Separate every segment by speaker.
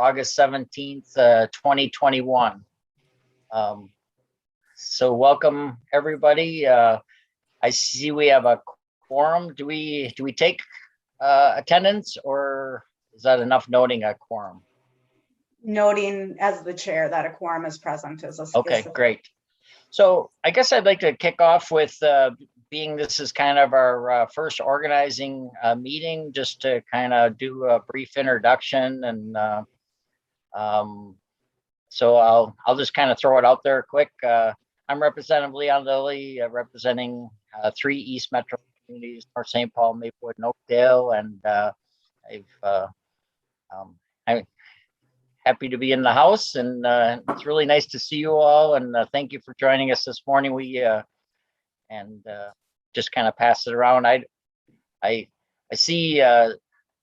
Speaker 1: August 17th, 2021. So welcome everybody. I see we have a quorum. Do we take attendance, or is that enough noting a quorum?
Speaker 2: Noting as the chair that a quorum is present is a
Speaker 1: okay, great. So I guess I'd like to kick off with being this is kind of our first organizing meeting, just to kind of do a brief introduction, and so I'll just kind of throw it out there quick. I'm Representative Leon Lilly, representing 3 East Metro communities: North St. Paul, Maplewood, and Oakdale, and I'm happy to be in the house, and it's really nice to see you all, and thank you for joining us this morning. We just kind of pass it around. I see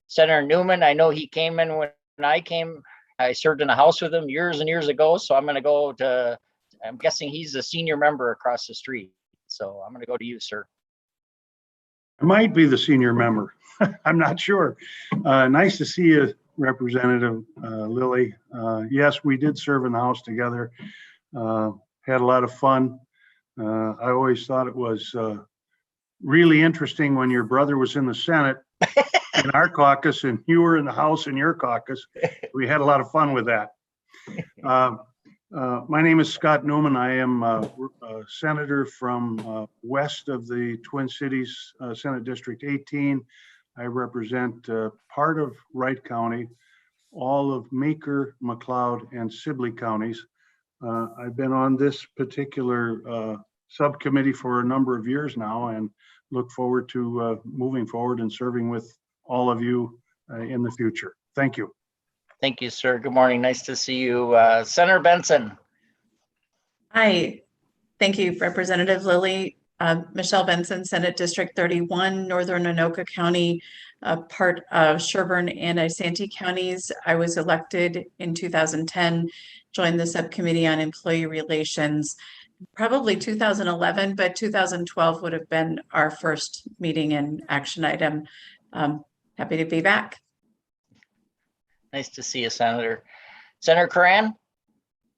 Speaker 1: Senator Newman. I know he came in when I came. I served in a house with him years and years ago, so I'm going to go to, I'm guessing he's a senior member across the street, so I'm going to go to you, sir.
Speaker 3: I might be the senior member. I'm not sure. Nice to see you, Representative Lilly. Yes, we did serve in the House together. Had a lot of fun. I always thought it was really interesting when your brother was in the Senate in our caucus and you were in the House in your caucus. We had a lot of fun with that. My name is Scott Newman. I am a senator from west of the Twin Cities, Senate District 18. I represent part of Wright County, all of Meeker, McLeod, and Sibley counties. I've been on this particular subcommittee for a number of years now, and look forward to moving forward and serving with all of you in the future. Thank you.
Speaker 1: Thank you, sir. Good morning. Nice to see you. Senator Benson.
Speaker 4: Hi. Thank you, Representative Lilly. Michelle Benson, Senate District 31, Northern Anoka County, part of Sherburne and Isanti counties. I was elected in 2010, joined the Subcommittee on Employee Relations, probably 2011, but 2012 would have been our first meeting and action item. Happy to be back.
Speaker 1: Nice to see you, Senator. Senator Curran.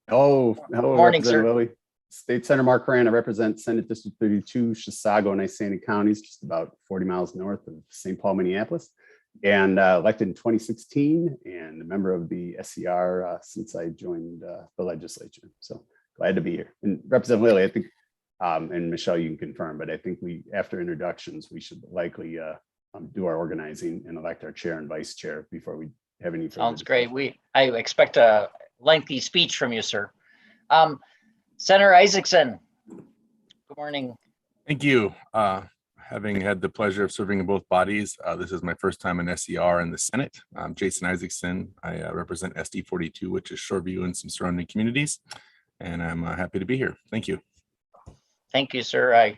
Speaker 5: Hello,
Speaker 1: morning, sir.
Speaker 5: Lilly. State Senator Mark Curran. I represent Senate District 32, Chisago and Isanti counties, just about 40 miles north of St. Paul, Minneapolis, and elected in 2016 and a member of the SCR since I joined the legislature. So glad to be here. And Representative Lilly, I think, and Michelle, you can confirm, but I think after introductions, we should likely do our organizing and elect our chair and vice chair before we have any further.
Speaker 1: Sounds great. I expect a lengthy speech from you, sir. Senator Isaacson. Good morning.
Speaker 6: Thank you. Having had the pleasure of serving in both bodies, this is my first time in SCR in the Senate. I'm Jason Isaacson. I represent SD 42, which is Shoreview and some surrounding communities, and I'm happy to be here. Thank you.
Speaker 1: Thank you, sir.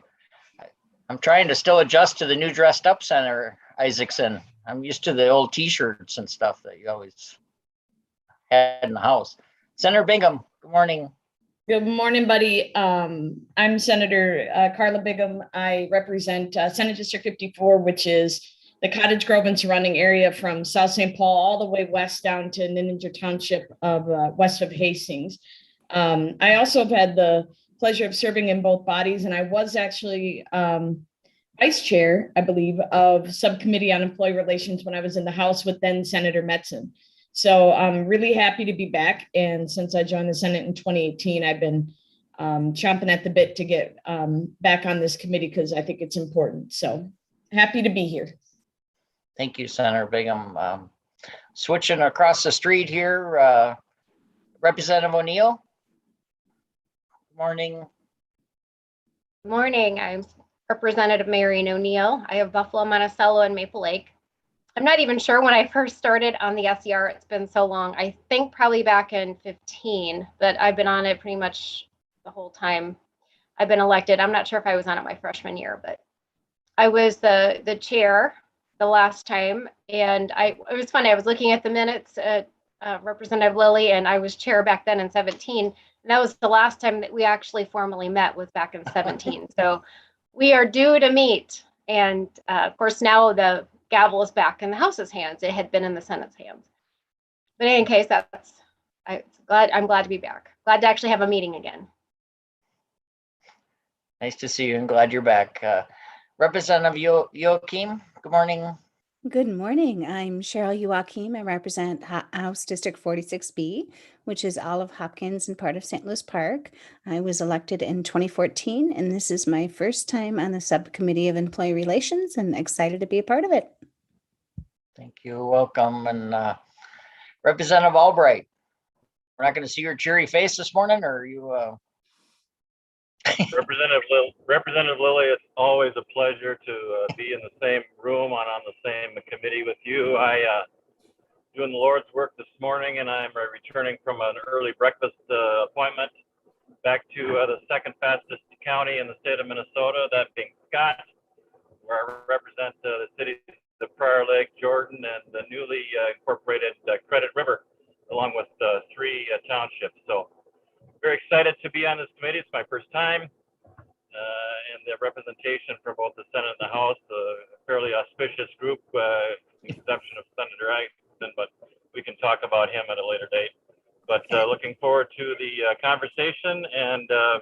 Speaker 1: I'm trying to still adjust to the new dressed up Senator Isaacson. I'm used to the old t-shirts and stuff that you always had in the house. Senator Bingham, good morning.
Speaker 7: Good morning, buddy. I'm Senator Carla Bingham. I represent Senate District 54, which is the Cottage Grove and surrounding area from South St. Paul all the way west down to Ninninger Township of west of Hastings. I also have had the pleasure of serving in both bodies, and I was actually vice chair, I believe, of Subcommittee on Employee Relations when I was in the House with then Senator Metzen. So I'm really happy to be back. And since I joined the Senate in 2018, I've been chomping at the bit to get back on this committee because I think it's important. So happy to be here.
Speaker 1: Thank you, Senator Bingham. Switching across the street here, Representative O'Neill. Good morning.
Speaker 8: Good morning. I'm Representative Marion O'Neill. I have Buffalo, Monticello, and Maple Lake. I'm not even sure when I first started on the SCR. It's been so long. I think probably back in 15, but I've been on it pretty much the whole time I've been elected. I'm not sure if I was on it my freshman year, but I was the chair the last time. And it was funny. I was looking at the minutes at Representative Lilly, and I was chair back then in 17. And that was the last time that we actually formally met, was back in 17. So we are due to meet. And of course, now the gavel is back in the House's hands. It had been in the Senate's hands. But in any case, I'm glad to be back. Glad to actually have a meeting again.
Speaker 1: Nice to see you and glad you're back. Representative Joachim, good morning.
Speaker 9: Good morning. I'm Cheryl Joachim. I represent House District 46B, which is all of Hopkins and part of St. Louis Park. I was elected in 2014, and this is my first time on the Subcommittee of Employee Relations, and excited to be a part of it.
Speaker 1: Thank you. Welcome. And Representative Albright, we're not going to see your cheery face this morning, or are you?
Speaker 10: Representative Lilly, it's always a pleasure to be in the same room on the same committee with you. I doing the Lord's work this morning, and I'm returning from an early breakfast appointment back to the second fastest county in the state of Minnesota, that being Scott, where I represent the cities of Prior Lake, Jordan, and the newly incorporated Credit River, along with 3 townships. So very excited to be on this committee. It's my first time, and the representation from both the Senate and the House, a fairly auspicious group, with the exception of Senator Isaacson, but we can talk about him at a later date. But looking forward to the conversation and the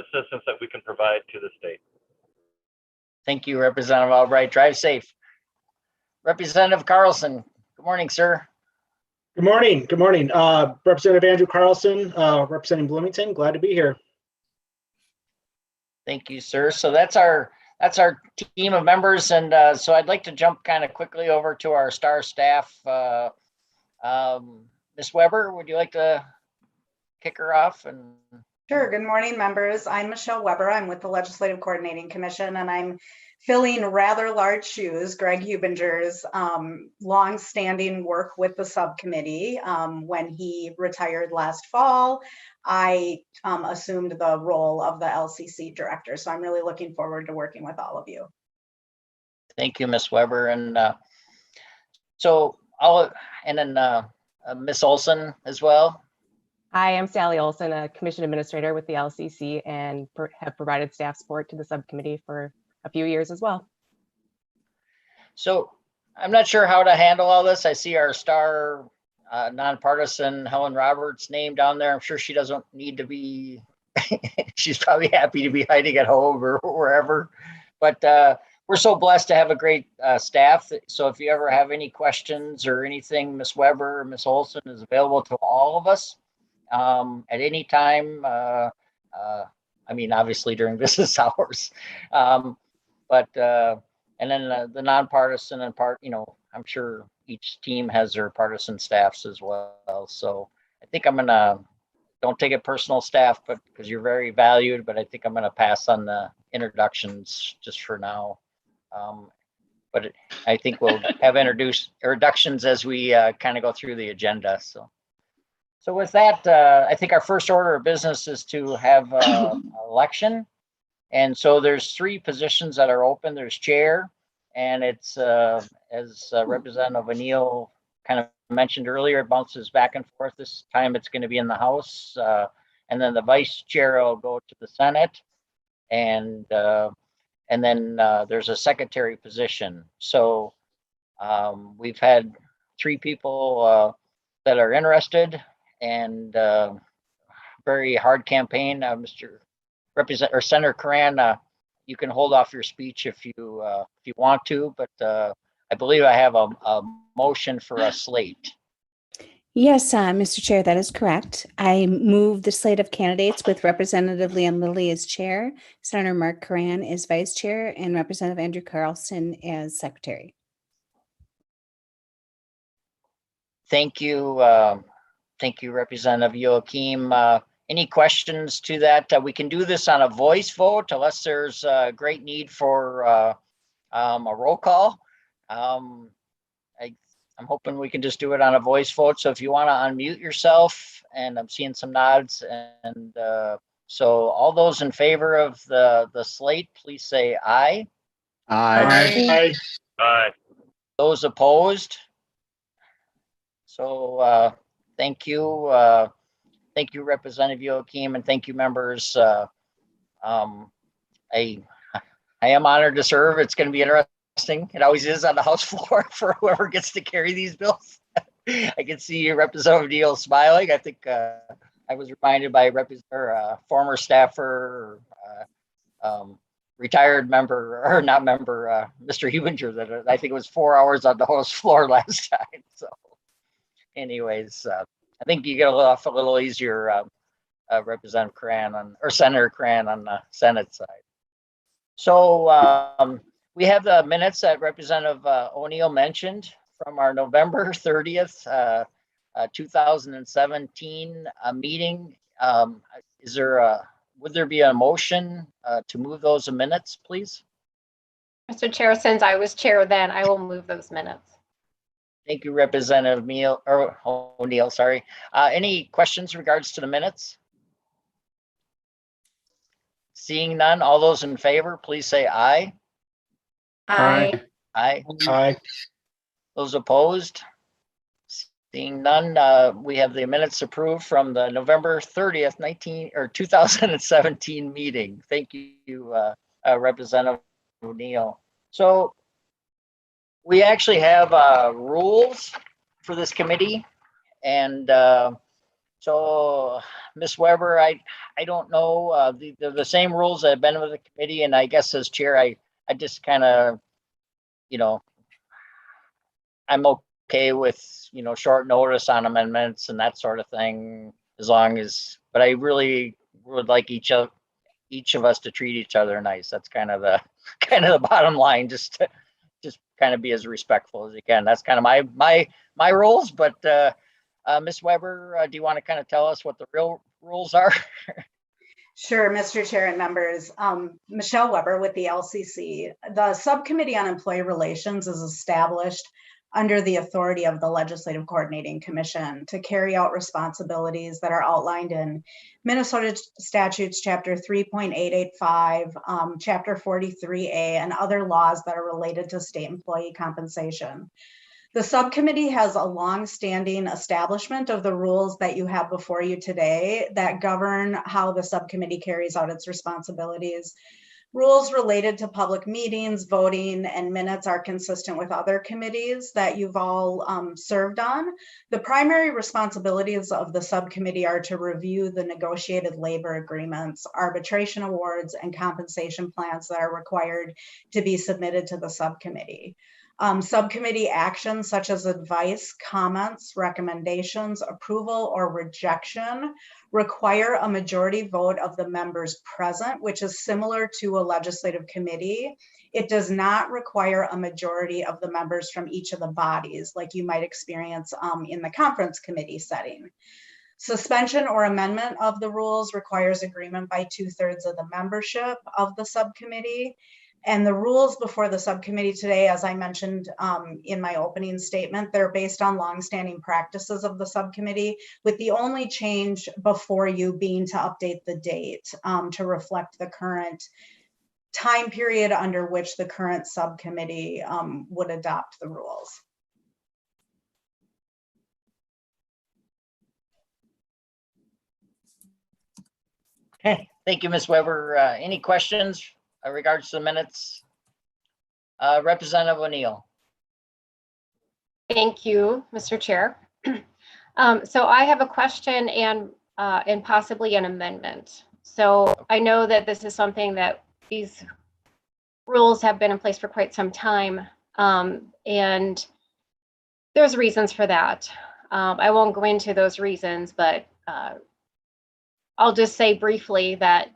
Speaker 10: assistance that we can provide to the state.
Speaker 1: Thank you, Representative Albright. Drive safe. Representative Carlson, good morning, sir.
Speaker 11: Good morning. Good morning. Representative Andrew Carlson, representing Bloomington. Glad to be here.
Speaker 1: Thank you, sir. So that's our team of members, and so I'd like to jump kind of quickly over to our star staff. Ms. Weber, would you like to kick her off? And
Speaker 2: Sure. Good morning, members. I'm Michelle Weber. I'm with the Legislative Coordinating Commission, and I'm filling rather large shoes. Greg Hubinger's long-standing work with the subcommittee. When he retired last fall, I assumed the role of the LCC director. So I'm really looking forward to working with all of you.
Speaker 1: thank you, Ms. Weber. And then Ms. Olsen as well.
Speaker 12: Hi, I'm Sally Olsen, a commission administrator with the LCC, and have provided staff support to the subcommittee for a few years as well.
Speaker 1: So I'm not sure how to handle all this. I see our star nonpartisan Helen Roberts name down there. I'm sure she doesn't need to be, she's probably happy to be hiding at home or wherever. But we're so blessed to have a great staff. So if you ever have any questions or anything, Ms. Weber or Ms. Olsen is available to all of us at any time. I mean, obviously during business hours. And then the nonpartisan and I'm sure each team has their partisan staffs as well. So I think don't take it personal, staff, but because you're very valued, but I think I'm gonna pass on the introductions just for now. But I think we'll have introductions as we kind of go through the agenda. So with that, I think our first order of business is to have an election. And so there's 3 positions that are open. There's chair, and it's as Representative O'Neill kind of mentioned earlier, it bounces back and forth. This time it's going to be in the House, and then the vice chair will go to the Senate, and then there's a secretary position. So we've had 3 people that are interested, and very hard campaign. Senator Coran, you can hold off your speech if you want to, but I believe I have a motion for a slate.
Speaker 9: Yes, Mr. Chair, that is correct. I move the slate of candidates with Representative Leon Lilly as chair, Senator Mark Coran as vice chair, and Representative Andrew Carlson as secretary.
Speaker 1: Thank you. Thank you, Representative Joachim. Any questions to that? We can do this on a voice vote unless there's a great need for a roll call. I'm hoping we can just do it on a voice vote. So if you want to unmute yourself, and I'm seeing some nods, and so all those in favor of the slate, please say aye.
Speaker 5: Aye.
Speaker 10: Aye.
Speaker 1: Those opposed? So thank you. Thank you, Representative Joachim, and thank you, members. I am honored to serve. It's going to be interesting interesting. It always is on the House floor for whoever gets to carry these bills. I can see Representative Neal smiling. I think I was reminded by former staffer, retired member, or not member, Mr. Hubinger, that I think it was 4 hours on the House floor last time. So anyways, I think you get off a little easier, Representative Cran or Senator Cran on the Senate side. So we have the minutes that Representative O'Neill mentioned from our November 30th, 2017 meeting. Would there be a motion to move those minutes, please?
Speaker 8: Mr. Chair, since I was chair then, I will move those minutes.
Speaker 1: Thank you, Representative O'Neill, sorry. Any questions in regards to the minutes? Seeing none, all those in favor, please say aye.
Speaker 11: Aye.
Speaker 1: Aye.
Speaker 11: Aye.
Speaker 1: Those opposed? Seeing none, we have the minutes approved from the November 30th, 2017 meeting. Thank you, Representative O'Neill. So we actually have rules for this committee, and so Ms. Weber, I don't know, they're the same rules that have been with the committee, and I guess as chair, I just kind of, I'm okay with, short notice on amendments and that sort of thing, as long as, but I really would like each of us to treat each other nice. That's kind of the bottom line, just kind of be as respectful as you can. That's kind of my rules, but Ms. Weber, do you want to kind of tell us what the real rules are?
Speaker 2: Sure, Mr. Chair and members. Michelle Weber with the LCC. The Subcommittee on Employee Relations is established under the authority of the Legislative Coordinating Commission to carry out responsibilities that are outlined in Minnesota Statutes Chapter 3.885, Chapter 43A, and other laws that are related to state employee compensation. The subcommittee has a long-standing establishment of the rules that you have before you today that govern how the subcommittee carries out its responsibilities. Rules related to public meetings, voting, and minutes are consistent with other committees that you've all served on. The primary responsibilities of the subcommittee are to review the negotiated labor agreements, arbitration awards, and compensation plans that are required to be submitted to the subcommittee. Subcommittee actions such as advice, comments, recommendations, approval, or rejection require a majority vote of the members present, which is similar to a legislative committee. It does not require a majority of the members from each of the bodies, like you might experience in the conference committee setting. Suspension or amendment of the rules requires agreement by 2/3 of the membership of the subcommittee. And the rules before the subcommittee today, as I mentioned in my opening statement, they're based on longstanding practices of the subcommittee, with the only change before you being to update the date to reflect the current time period under which the current subcommittee would adopt the rules.
Speaker 1: Okay, thank you, Ms. Weber. Any questions in regards to the minutes? Representative O'Neill.
Speaker 8: Thank you, Mr. Chair. So I have a question and possibly an amendment. So I know that this is something that these rules have been in place for quite some time, and there's reasons for that. I won't go into those reasons, but I'll just say briefly that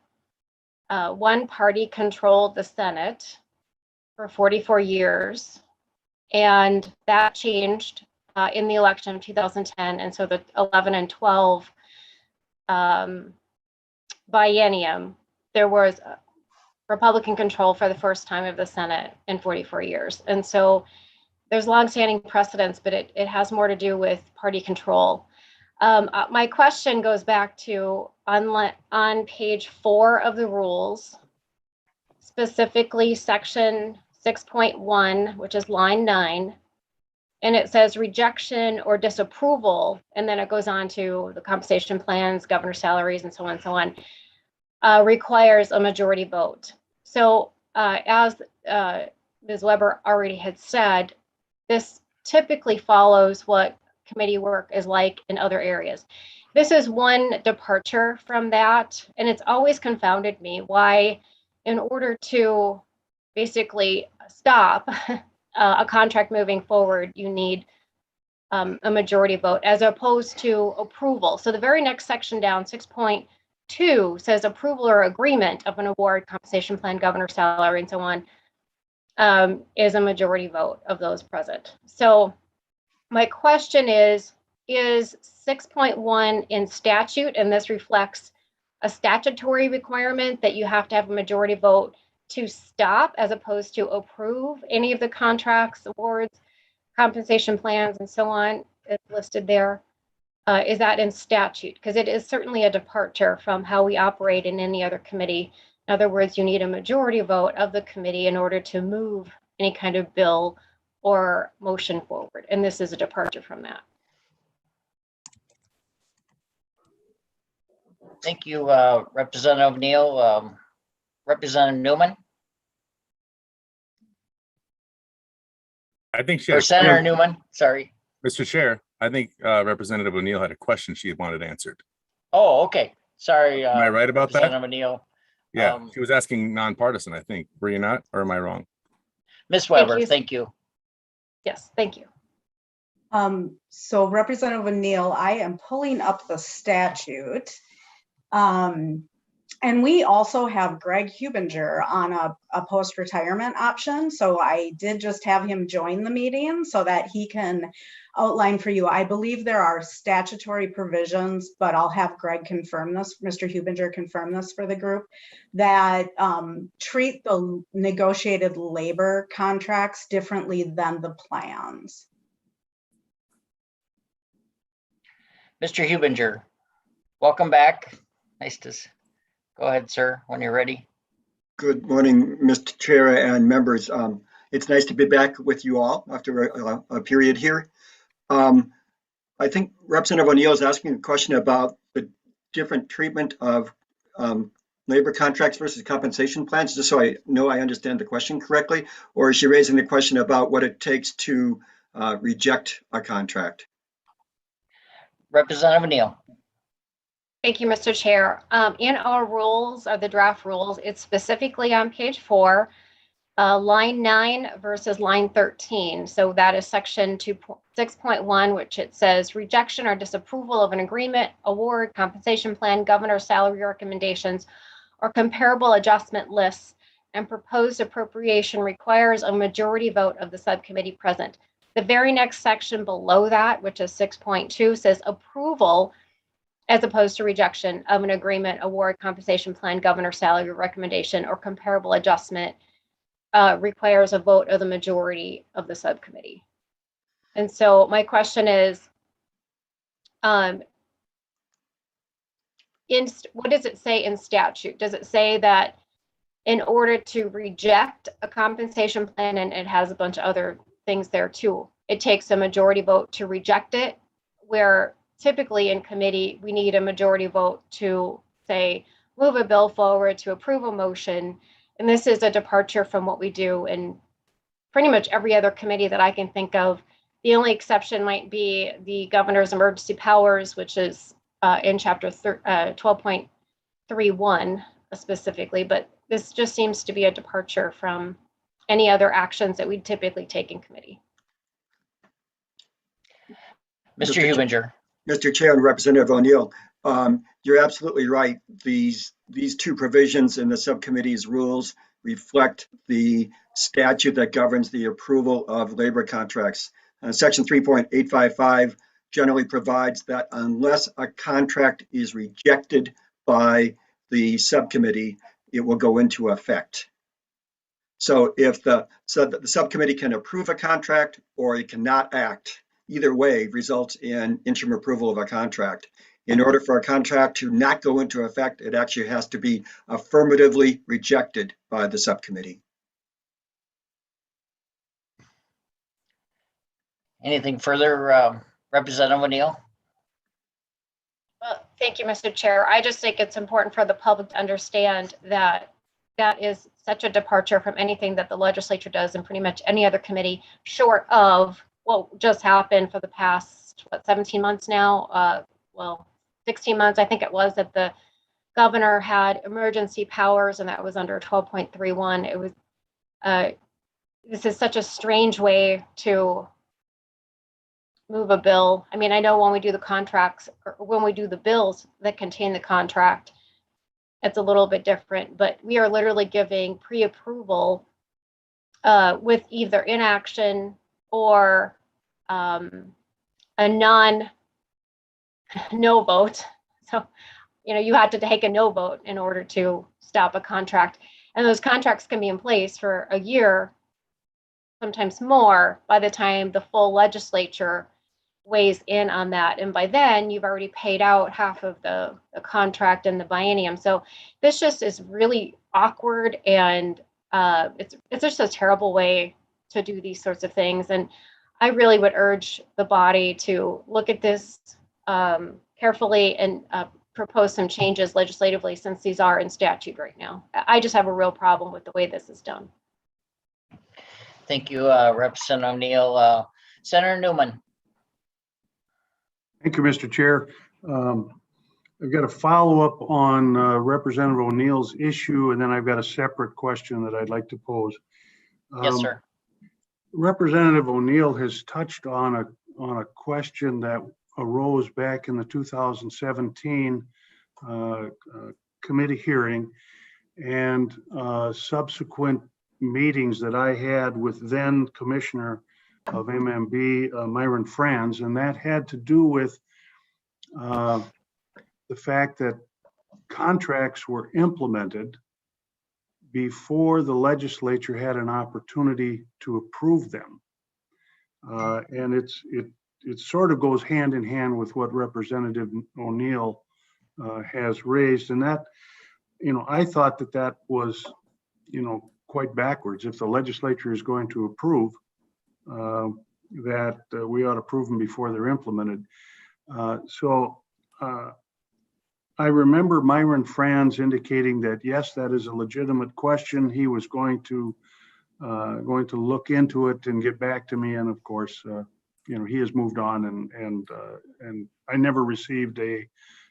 Speaker 8: one party controlled the Senate for 44 years, and that changed in the election of 2010. And so the 11 and 12 biennium, there was Republican control for the first time of the Senate in 44 years. And so there's longstanding precedents, but it has more to do with party control. My question goes back to on page 4 of the rules, specifically section 6.1, which is line 9, and it says rejection or disapproval, and then it goes on to the compensation plans, governor salaries, and so on, requires a majority vote. So as Ms. Weber already had said, this typically follows what committee work is like in other areas. This is one departure from that, and it's always confounded me why, in order to basically stop a contract moving forward, you need a majority vote as opposed to approval. So the very next section down, 6.2, says approval or agreement of an award, compensation plan, governor's salary, and so on, is a majority vote of those present. So my question is 6.1 in statute, and this reflects a statutory requirement that you have to have a majority vote to stop as opposed to approve any of the contracts, awards, compensation plans, and so on is listed there. Is that in statute? Because it is certainly a departure from how we operate in any other committee. In other words, you need a majority vote of the committee in order to move any kind of bill or motion forward. And this is a departure from that.
Speaker 1: Thank you, Representative Neal. Representative Newman
Speaker 6: I think she
Speaker 1: or
Speaker 6: had,
Speaker 1: Senator Newman, sorry.
Speaker 6: Mr. Chair, I think Representative O'Neill had a question she wanted answered.
Speaker 1: Oh, okay. Sorry.
Speaker 6: Am I right about that?
Speaker 1: Representative Neal.
Speaker 6: Yeah, she was asking nonpartisan, I think. Were you not, or am I wrong?
Speaker 1: Ms. Weber, thank you.
Speaker 8: Yes, thank you.
Speaker 2: So Representative O'Neill, I am pulling up the statute. And we also have Greg Hubinger on a post-retirement option. So I did just have him join the meeting so that he can outline for you. I believe there are statutory provisions, but I'll have Greg confirm this, Mr. Hubinger confirm this for the group, that treat the negotiated labor contracts differently than the plans.
Speaker 1: Mr. Hubinger, welcome back. Nice to go ahead, sir, when you're ready.
Speaker 13: Good morning, Mr. Chair and members. It's nice to be back with you all after a period here. I think Representative O'Neill is asking a question about the different treatment of labor contracts versus compensation plans, just so I know I understand the question correctly, or is she raising the question about what it takes to reject a contract?
Speaker 1: Representative O'Neill.
Speaker 8: Thank you, Mr. Chair. In our rules, or the draft rules, it's specifically on page 4, line 9 versus line 13. So that is section 6.1, which it says rejection or disapproval of an agreement, award, compensation plan, governor's salary recommendations, or comparable adjustment lists, and proposed appropriation requires a majority vote of the subcommittee present. The very next section below that, which is 6.2, says approval as opposed to rejection of an agreement, award, compensation plan, governor's salary recommendation, or comparable adjustment requires a vote of the majority of the subcommittee. And so my question is, what does it say in statute? Does it say that in order to reject a compensation plan, and it has a bunch of other things there too, it takes a majority vote to reject it, where typically in committee, we need a majority vote to, say, move a bill forward, to approve a motion. And this is a departure from what we do in pretty much every other committee that I can think of. The only exception might be the governor's emergency powers, which is in chapter 12.31 specifically, but this just seems to be a departure from any other actions that we typically take in committee.
Speaker 1: Mr. Hubinger.
Speaker 13: Mr. Chair and Representative O'Neill, you're absolutely right. These two provisions in the subcommittee's rules reflect the statute that governs the approval of labor contracts. Section 3.855 generally provides that unless a contract is rejected by the subcommittee, it will go into effect. So if the subcommittee can approve a contract or it cannot act, either way results in interim approval of a contract. In order for a contract to not go into effect, it actually has to be affirmatively rejected by the subcommittee.
Speaker 1: Anything further, Representative O'Neill?
Speaker 8: Well, thank you, Mr. Chair. I just think it's important for the public to understand that that is such a departure from anything that the legislature does and pretty much any other committee, short of what just happened for the past, 17 months now? Well, 16 months, I think it was, that the governor had emergency powers, and that was under 12.31. It was, this is such a strange way to move a bill. I mean, I know when we do the contracts, or when we do the bills that contain the contract, it's a little bit different, but we are literally giving pre-approval with either inaction or a no vote. So, you know, you had to take a no vote in order to stop a contract. And those contracts can be in place for a year, sometimes more, by the time the full legislature weighs in on that. And by then you've already paid out half of the contract and the biennium. So this just is really awkward, and it's just a terrible way to do these sorts of things. And I really would urge the body to look at this carefully and propose some changes legislatively, since these are in statute right now. I just have a real problem with the way this is done.
Speaker 1: Thank you, Representative O'Neill. Senator Newman.
Speaker 3: Thank you, Mr. Chair. I've got a follow-up on Representative O'Neill's issue, and then I've got a separate question that I'd like to pose.
Speaker 1: Yes, sir.
Speaker 3: Representative O'Neill has touched on a question that arose back in the 2017 committee hearing, and subsequent meetings that I had with then Commissioner of MMB, Myron Franz, and that had to do with the fact that contracts were implemented before the legislature had an opportunity to approve them. And it sort of goes hand in hand with what Representative O'Neill has raised. And that, you know, I thought that was, you know, quite backwards. If the legislature is going to approve, that we ought to approve them before they're implemented. I remember Myron Franz indicating that, yes, that is a legitimate question. He was going to look into it and get back to me. And of course, you know, he has moved on, and I never received a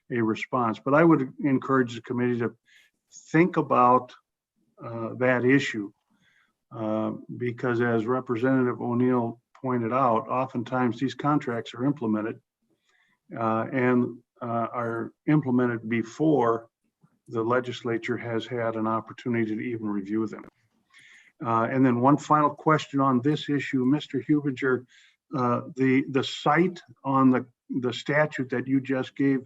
Speaker 3: response. But I would encourage the committee to think about that issue, because as Representative O'Neill pointed out, oftentimes these contracts are implemented and are implemented before the legislature has had an opportunity to even review them. And then one final question on this issue, Mr. Hubinger, the site on the statute that you just gave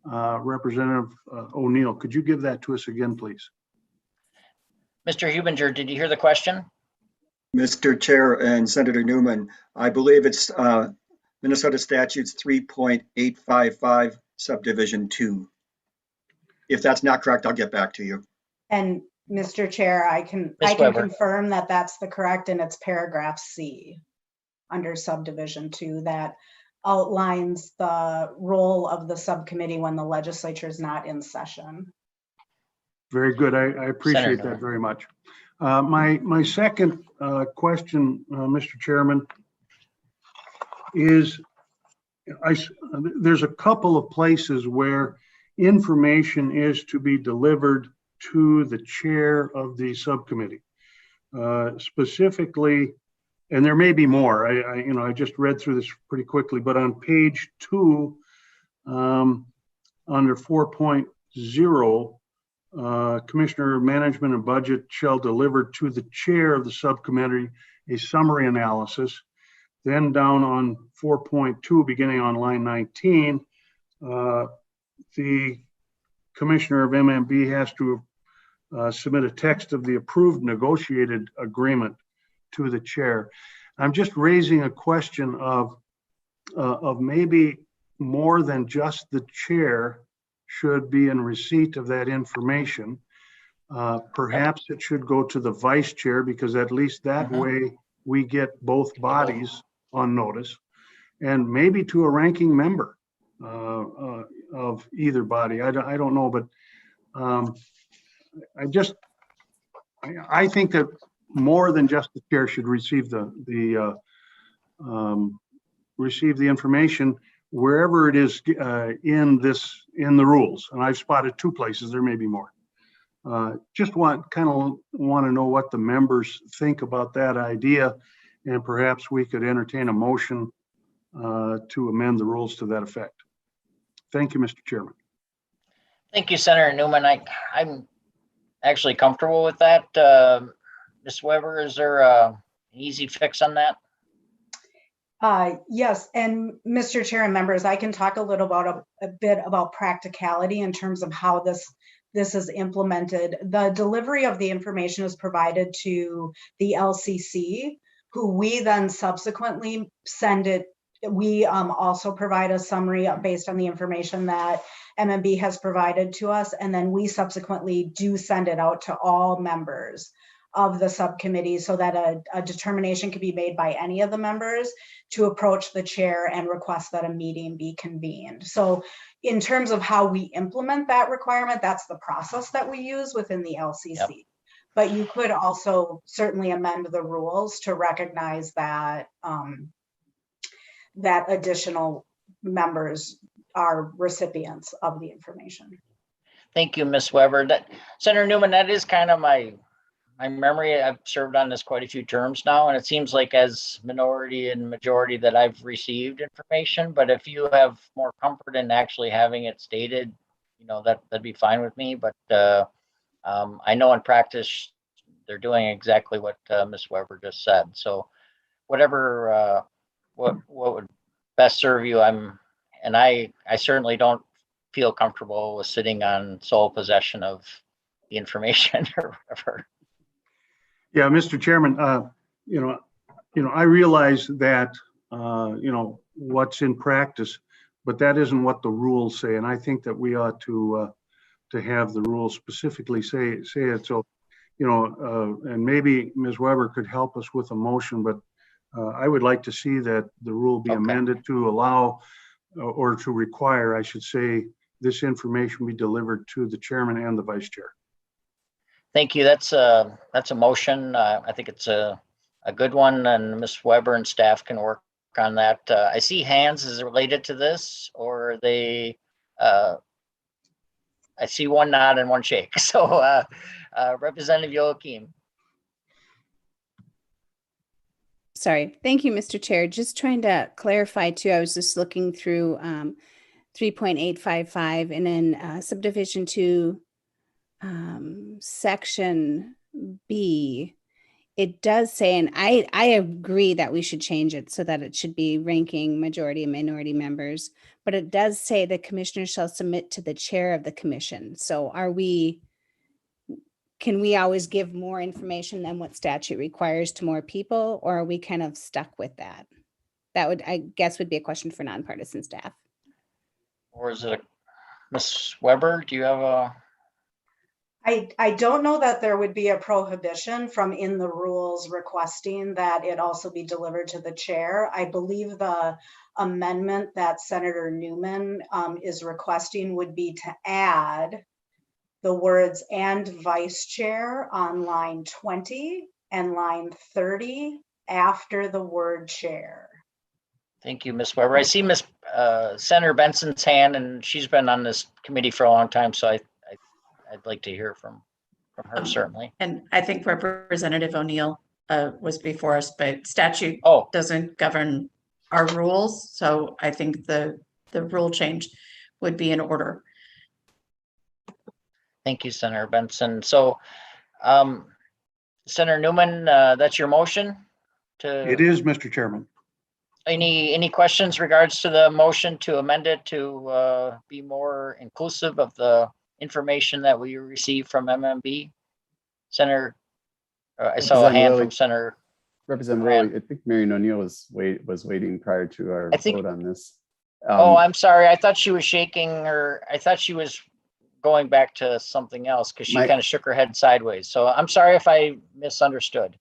Speaker 3: Representative O'Neill, could you give that to us again, please?
Speaker 1: Mr. Hubinger, did you hear the question?
Speaker 13: Mr. Chair and Senator Newman, I believe it's Minnesota Statutes 3.855 subdivision 2. If that's not correct, I'll get back to you.
Speaker 2: And Mr. Chair, I can confirm that that's the correct, and it's paragraph C under subdivision 2 that outlines the role of the subcommittee when the legislature is not in session.
Speaker 3: Very good. I appreciate that very much. My second question, Mr. Chairman, is there's a couple of places where information is to be delivered to the chair of the subcommittee. Specifically, and there may be more, I just read through this pretty quickly, but on page 2, under 4.0, Commissioner of Management and Budget shall deliver to the chair of the subcommittee a summary analysis. Then down on 4.2, beginning on line 19, the Commissioner of MMB has to submit a text of the approved negotiated agreement to the chair. I'm just raising a question of maybe more than just the chair should be in receipt of that information. Perhaps it should go to the vice chair, because at least that way we get both bodies on notice, and maybe to a ranking member of either body. I don't know, but I think that more than just the chair should receive receive the information wherever it is in the rules. And I've spotted 2 places, there may be more. Just want to know what the members think about that idea, and perhaps we could entertain a motion to amend the rules to that effect. Thank you, Mr. Chairman.
Speaker 1: Thank you, Senator Newman. I'm actually comfortable with that. Ms. Weber, is there an easy fix on that?
Speaker 2: Yes, and Mr. Chair and members, I can talk a little about a bit about practicality in terms of how this is implemented. The delivery of the information is provided to the LCC, who we then subsequently send it. We also provide a summary based on the information that MMB has provided to us, and then we subsequently do send it out to all members of the subcommittee so that a determination can be made by any of the members to approach the chair and request that a meeting be convened. So in terms of how we implement that requirement, that's the process that we use within the LCC. Yep. But you could also certainly amend the rules to recognize that that additional members are recipients of the information.
Speaker 1: Thank you, Ms. Weber. Senator Newman, that is kind of my memory. I've served on this quite a few terms now, and it seems like as minority and majority that I've received information, but if you have more comfort in actually having it stated, that'd be fine with me. But I know in practice, they're doing exactly what Ms. Weber just said. So whatever, what would best serve you, I certainly don't feel comfortable with sitting on sole possession of the information or whatever.
Speaker 3: Yeah, Mr. Chairman, I realize that, what's in practice, but that isn't what the rules say. And I think that we ought to have the rules specifically say it. So, and maybe Ms. Weber could help us with a motion, but I would like to see that the rule be amended to allow or to require, I should say, this information be delivered to the chairman and the vice chair.
Speaker 1: Thank you. That's a motion. I think it's a good one, and Ms. Weber and staff can work on that. I see hands. Is it related to this, or are they? I see one nod and one shake. So, Representative Joachim.
Speaker 9: Sorry. Thank you, Mr. Chair. Just trying to clarify too. I was just looking through 3.855 and then subdivision 2. Section B, it does say, and I agree that we should change it so that it should be ranking majority and minority members, but it does say the commissioner shall submit to the chair of the commission. So can we always give more information than what statute requires to more people, or are we kind of stuck with that? That would, I guess, would be a question for nonpartisan staff.
Speaker 1: Or is it Ms. Weber? Do you have a?
Speaker 2: I don't know that there would be a prohibition from in the rules requesting that it also be delivered to the chair. I believe the amendment that Senator Newman is requesting would be to add the words "and vice chair" on line 20 and line 30 after the word chair.
Speaker 1: Thank you, Ms. Weber. I see Ms. Senator Benson's hand, and she's been on this committee for a long time, so I'd like to hear from her, certainly.
Speaker 4: And I think Representative O'Neill was before us, but statute doesn't govern our rules. So I think the rule change would be in order.
Speaker 1: Thank you, Senator Benson. So Senator Newman, that's your motion?
Speaker 3: It is, Mr. Chairman.
Speaker 1: Any questions regards to the motion to amend it to be more inclusive of the information that we received from MMB? Senator, I saw a hand from Senator.
Speaker 5: Representative Lilly, I think Marion O'Neill was waiting prior to our vote on this.
Speaker 1: I'm sorry. I thought she was shaking, or I thought she was going back to something else because she kind of shook her head sideways. So I'm sorry if I misunderstood.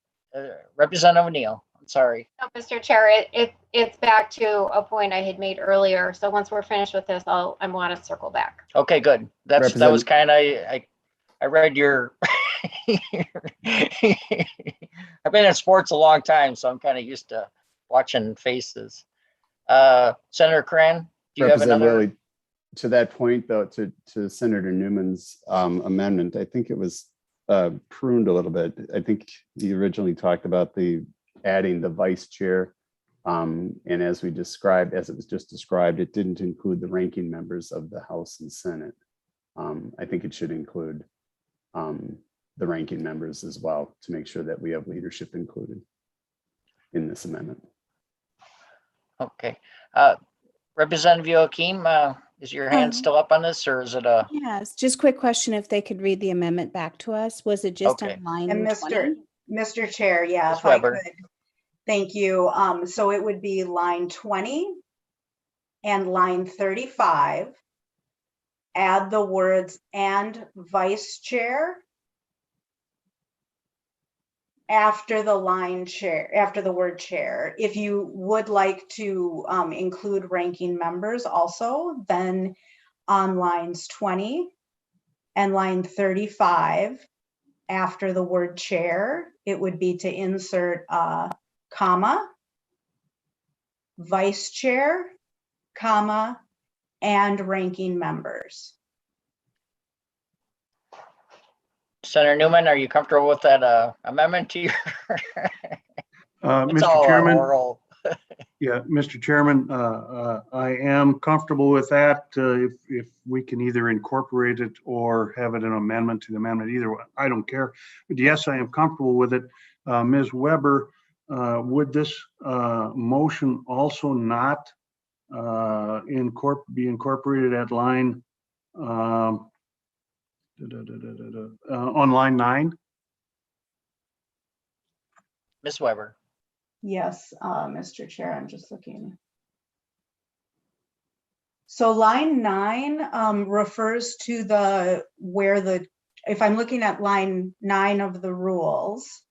Speaker 1: Representative O'Neill, I'm sorry.
Speaker 8: No, Mr. Chair, it's back to a point I had made earlier. So once we're finished with this, I want to circle back.
Speaker 1: Okay, good. That was kind of, I read your I've been in sports a long time, so I'm kind of used to watching faces. Senator Cran, do you have
Speaker 5: Representative
Speaker 1: another?
Speaker 5: Lilly, to that point, though, to Senator Newman's amendment, I think it was pruned a little bit. I think he originally talked about adding the vice chair. And as we described, as it was just described, it didn't include the ranking members of the House and Senate. I think it should include the ranking members as well to make sure that we have leadership included in this amendment.
Speaker 1: Okay. Representative Joachim, is your hand still up on this, or is it a?
Speaker 9: Yes, just quick question, if they could read the amendment back to us, was it just
Speaker 1: Okay.
Speaker 9: on line
Speaker 2: And
Speaker 9: 20?
Speaker 2: Mr. Chair, yeah,
Speaker 1: Ms.
Speaker 2: if I
Speaker 1: Weber.
Speaker 2: could. Thank you. So it would be line 20 and line 35. Add the words "and vice chair" after the line chair, after the word chair. If you would like to include ranking members also, then on lines 20 and line 35, after the word chair, it would be to insert comma, vice chair, comma, and ranking members.
Speaker 1: Senator Newman, are you comfortable with that amendment to your? It's
Speaker 3: Mr.
Speaker 1: all
Speaker 3: Chairman,
Speaker 1: oral.
Speaker 3: yeah, Mr. Chairman, I am comfortable with that. If we can either incorporate it or have it an amendment to the amendment, either way, I don't care. But yes, I am comfortable with it. Ms. Weber, would this motion also not be incorporated at line on line 9?
Speaker 1: Ms. Weber.
Speaker 2: Yes, Mr. Chair, I'm just looking. So line 9 refers to if I'm looking at line 9 of the rules,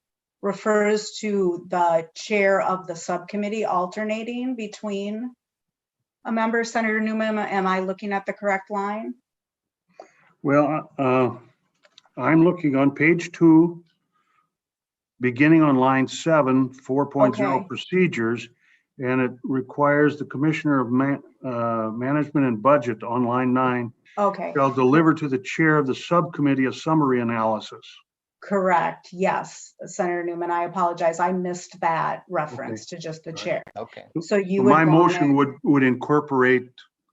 Speaker 2: refers to the chair of the subcommittee alternating between a member. Senator Newman, am I looking at the correct line?
Speaker 3: Well, I'm looking on page 2, beginning on line 7, 4.0
Speaker 2: Okay.
Speaker 3: procedures, and it requires the Commissioner of Management and Budget on line 9
Speaker 2: Okay.
Speaker 3: shall deliver to the chair of the subcommittee a summary analysis.
Speaker 2: Correct. Yes, Senator Newman, I apologize. I missed that reference to just the chair.
Speaker 1: Okay.
Speaker 2: So you
Speaker 3: So
Speaker 2: would
Speaker 3: my
Speaker 2: want
Speaker 3: motion
Speaker 2: it-
Speaker 3: would incorporate,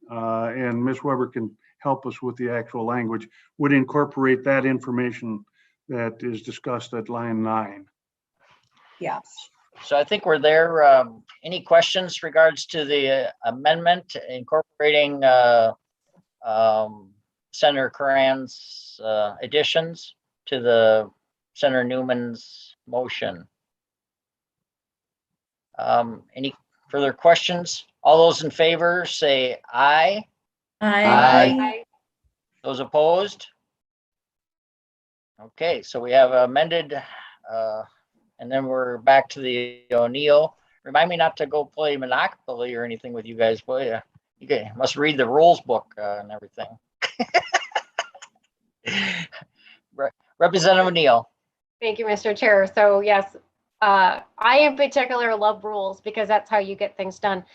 Speaker 3: and Ms. Weber can help us with the actual language, would incorporate that information that is discussed at line 9.
Speaker 2: Yes.
Speaker 1: So I think we're there. Any questions regards to the amendment incorporating Senator Cran's additions to the Senator Newman's motion? Any further questions? All those in favor say aye.
Speaker 4: Aye.
Speaker 1: Those opposed? Okay, so we have amended, and then we're back to the O'Neill. Remind me not to go play Monopoly or anything with you guys, boy. You must read the rules book and everything. Representative O'Neill.
Speaker 8: Thank you, Mr. Chair. So yes, I in particular love rules because that's how you get things done.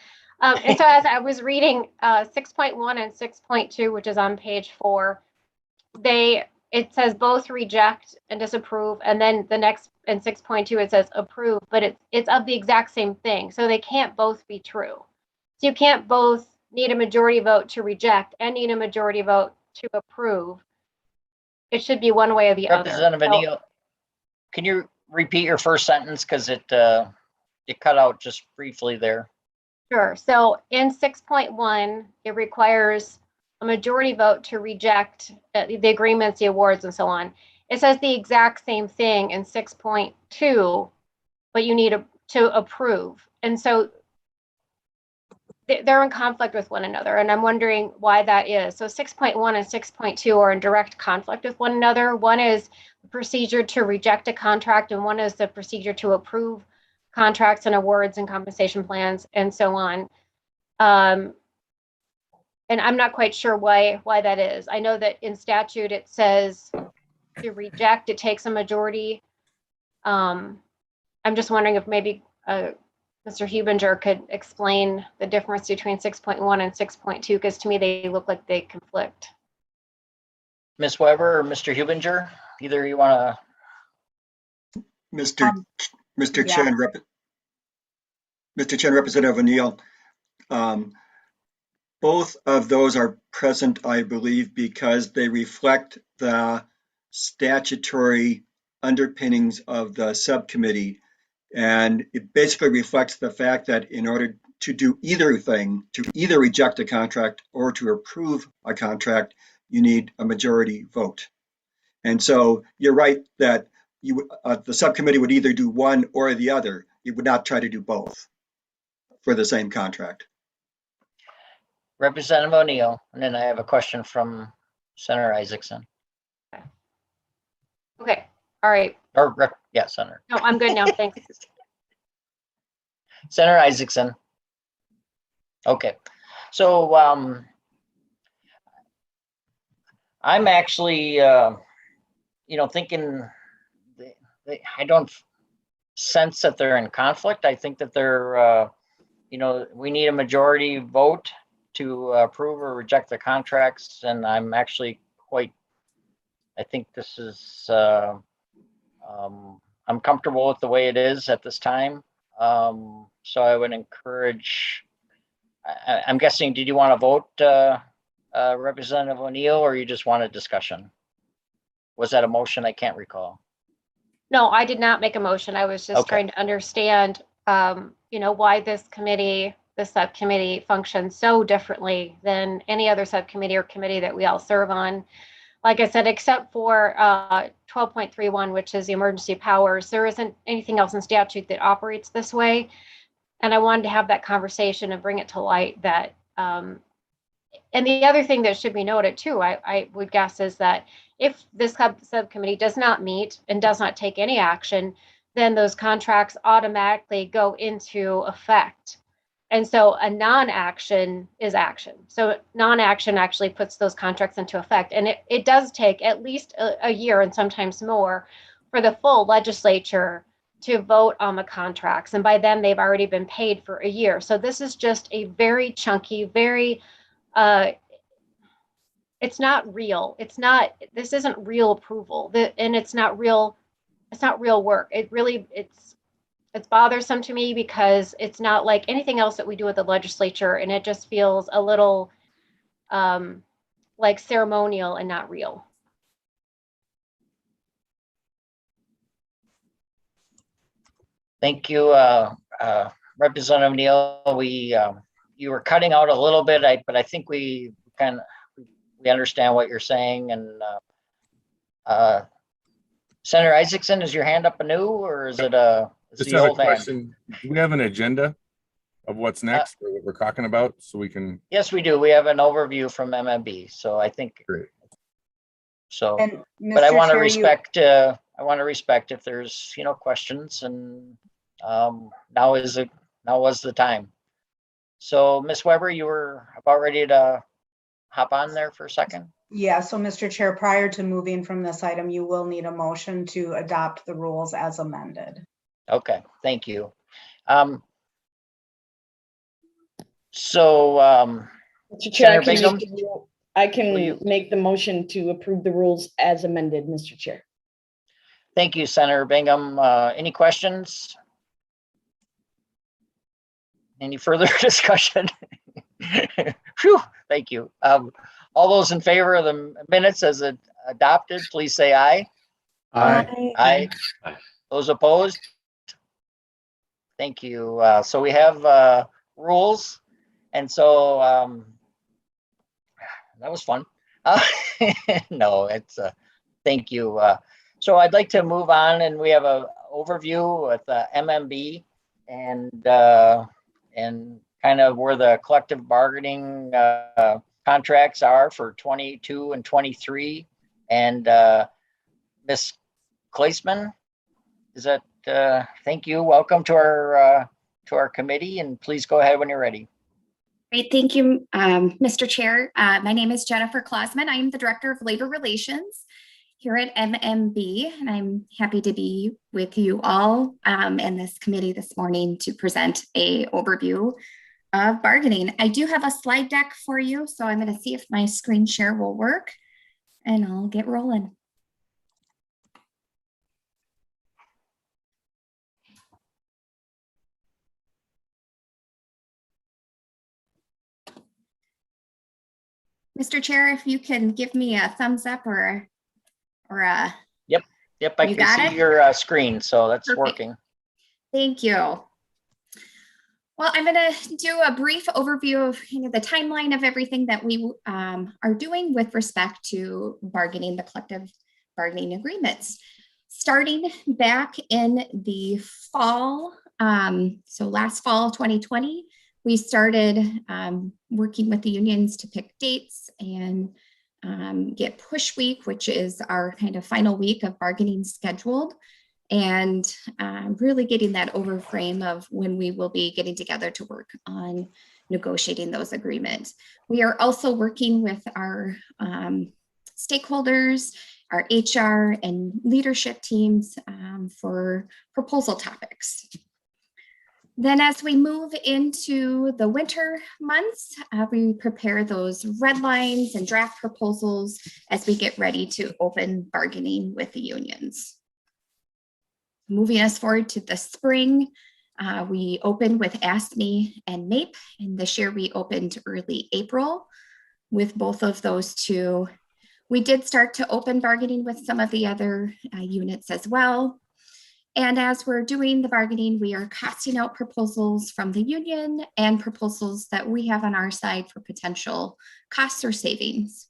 Speaker 8: And so as I was reading 6.1 and 6.2, which is on page 4, it says both reject and disapprove, and then the next in 6.2 it says approve, but it's of the exact same thing. So they can't both be true. So you can't both need a majority vote to reject and need a majority vote to approve. It should be one way or the other.
Speaker 1: Representative O'Neill, can you repeat your first sentence because it cut out just briefly there?
Speaker 8: Sure. So in 6.1, it requires a majority vote to reject the agreements, the awards, and so on. It says the exact same thing in 6.2, but you need to approve. And so they're in conflict with one another. And I'm wondering why that is. So 6.1 and 6.2 are in direct conflict with one another. One is the procedure to reject a contract, and one is the procedure to approve contracts and awards and compensation plans and so on. And I'm not quite sure why that is. I know that in statute it says to reject, it takes a majority. I'm just wondering if maybe Mr. Hubinger could explain the difference between 6.1 and 6.2, because to me, they look like they conflict.
Speaker 1: Ms. Weber or Mr. Hubinger, either you want to?
Speaker 13: Mr.
Speaker 2: yeah.
Speaker 13: Chair and Mr. Chair and Representative O'Neill, both of those are present, I believe, because they reflect the statutory underpinnings of the subcommittee. And it basically reflects the fact that in order to do either thing, to either reject a contract or to approve a contract, you need a majority vote. And so you're right that the subcommittee would either do one or the other. It would not try to do both for the same contract.
Speaker 1: Representative O'Neill, and then I have a question from Senator Isaacson.
Speaker 8: Okay, all right.
Speaker 1: Yeah, Senator.
Speaker 8: No, I'm good now, thanks.
Speaker 1: Senator Isaacson. Okay, so I'm actually, thinking I don't sense that they're in conflict. I think that they're, we need a majority vote to approve or reject the contracts, and I'm actually I think this is, I'm comfortable with the way it is at this time. So I would encourage, I'm guessing, did you want to vote, Representative O'Neill, or you just want a discussion? Was that a motion? I can't recall.
Speaker 8: No, I did not make a motion. I was just
Speaker 1: Okay.
Speaker 8: trying to understand, why this committee, the subcommittee functions so differently than any other subcommittee or committee that we all serve on. Like I said, except for 12.31, which is the emergency powers, there isn't anything else in statute that operates this way. And I wanted to have that conversation and bring it to light that, and the other thing that should be noted too, I would guess, is that if this subcommittee does not meet and does not take any action, then those contracts automatically go into effect. And so a non-action is action. So non-action actually puts those contracts into effect. And it does take at least a year and sometimes more for the full legislature to vote on the contracts. And by then they've already been paid for a year. So this is just a very chunky, very, it's not real. This isn't real approval, and it's not real work. It's bothersome to me because it's not like anything else that we do with the legislature, and it just feels a little like ceremonial and not real.
Speaker 1: Thank you, Representative O'Neill. You were cutting out a little bit, but I think we understand what you're saying. And Senator Isaacson, is your hand up anew, or is it
Speaker 6: Just
Speaker 1: the
Speaker 6: have a
Speaker 1: old hand?
Speaker 6: question. Do we have an agenda of what's next or what we're talking about so we can?
Speaker 1: Yes, we do. We have an overview from MMB. So I think.
Speaker 6: Great.
Speaker 1: So,
Speaker 2: And
Speaker 1: but I
Speaker 2: Mr.
Speaker 1: want to
Speaker 2: Chair,
Speaker 1: respect if there's, questions, and now was the time. So Ms. Weber, you were about ready to hop on there for a second?
Speaker 2: Yeah, so Mr. Chair, prior to moving from this item, you will need a motion to adopt the rules as amended.
Speaker 1: Okay, thank you.
Speaker 7: Mr.
Speaker 1: Senator
Speaker 7: Chair,
Speaker 1: Bingham?
Speaker 7: I can make the motion to approve the rules as amended, Mr. Chair.
Speaker 1: Thank you, Senator Bingham. Any questions? Any further discussion? Phew, thank you. All those in favor of the minutes as adopted, please say aye.
Speaker 5: Aye.
Speaker 1: Aye. Those opposed? Thank you. So we have rules, and so that was fun. No, it's thank you. So I'd like to move on, and we have a overview with MMB and kind of where the collective bargaining contracts are for 22 and 23. And Ms. Kleisman, is that? Thank you. Welcome to our committee, and please go ahead when you're ready.
Speaker 14: Great, thank you, Mr. Chair. My name is Jennifer Klausman. I am the Director of Labor Relations, here at MMB, and I'm happy to be with you all in this committee this morning to present a overview of bargaining. I do have a slide deck for you, so I'm going to see if my screen share will work, and I'll get rolling. Mr. Chair, if you can give me a thumbs up or a.
Speaker 1: Yep, I
Speaker 14: You
Speaker 1: can
Speaker 14: got
Speaker 1: see
Speaker 14: it?
Speaker 1: your screen, so that's
Speaker 14: Perfect.
Speaker 1: working.
Speaker 14: Thank you. Well, I'm going to do a brief overview of the timeline of everything that we are doing with respect to bargaining, the collective bargaining agreements. Starting back in the fall, so last fall 2020, we started working with the unions to pick dates and get push week, which is our kind of final week of bargaining scheduled, and really getting that overframe of when we will be getting together to work on negotiating those agreements. We are also working with our stakeholders, our HR and leadership teams for proposal topics. Then as we move into the winter months, we prepare those red lines and draft proposals as we get ready to open bargaining with the unions. Moving us forward to the spring, we opened with ASME and MAPE, and this year we opened early April with both of those two. We did start to open bargaining with some of the other units as well. And as we're doing the bargaining, we are costing out proposals from the union and proposals that we have on our side for potential costs or savings.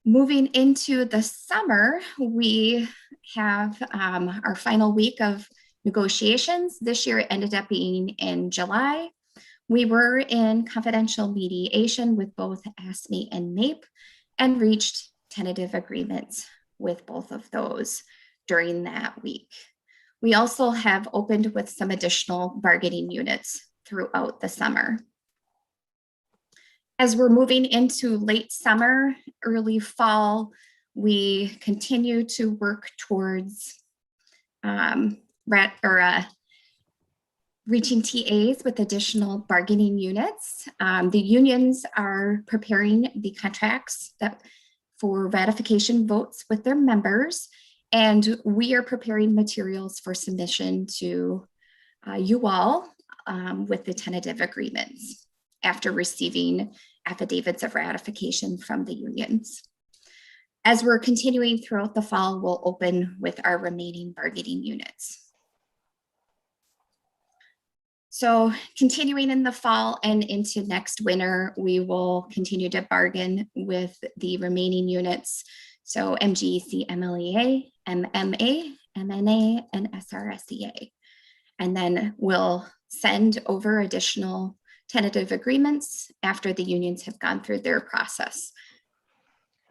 Speaker 14: Moving into the summer, we have our final week of negotiations. This year it ended up being in July. We were in confidential mediation with both ASME and MAPE and reached tentative agreements with both of those during that week. We also have opened with some additional bargaining units throughout the summer. As we're moving into late summer, early fall, we continue to work towards reaching TAs with additional bargaining units. The unions are preparing the contracts for ratification votes with their members, and we are preparing materials for submission to you all with the tentative agreements after receiving affidavits of ratification from the unions. As we're continuing throughout the fall, we'll open with our remaining bargaining units. So continuing in the fall and into next winter, we will continue to bargain with the remaining units. So MGEC, MLEA, MMA, MNA, and SRSEA. And then we'll send over additional tentative agreements after the unions have gone through their process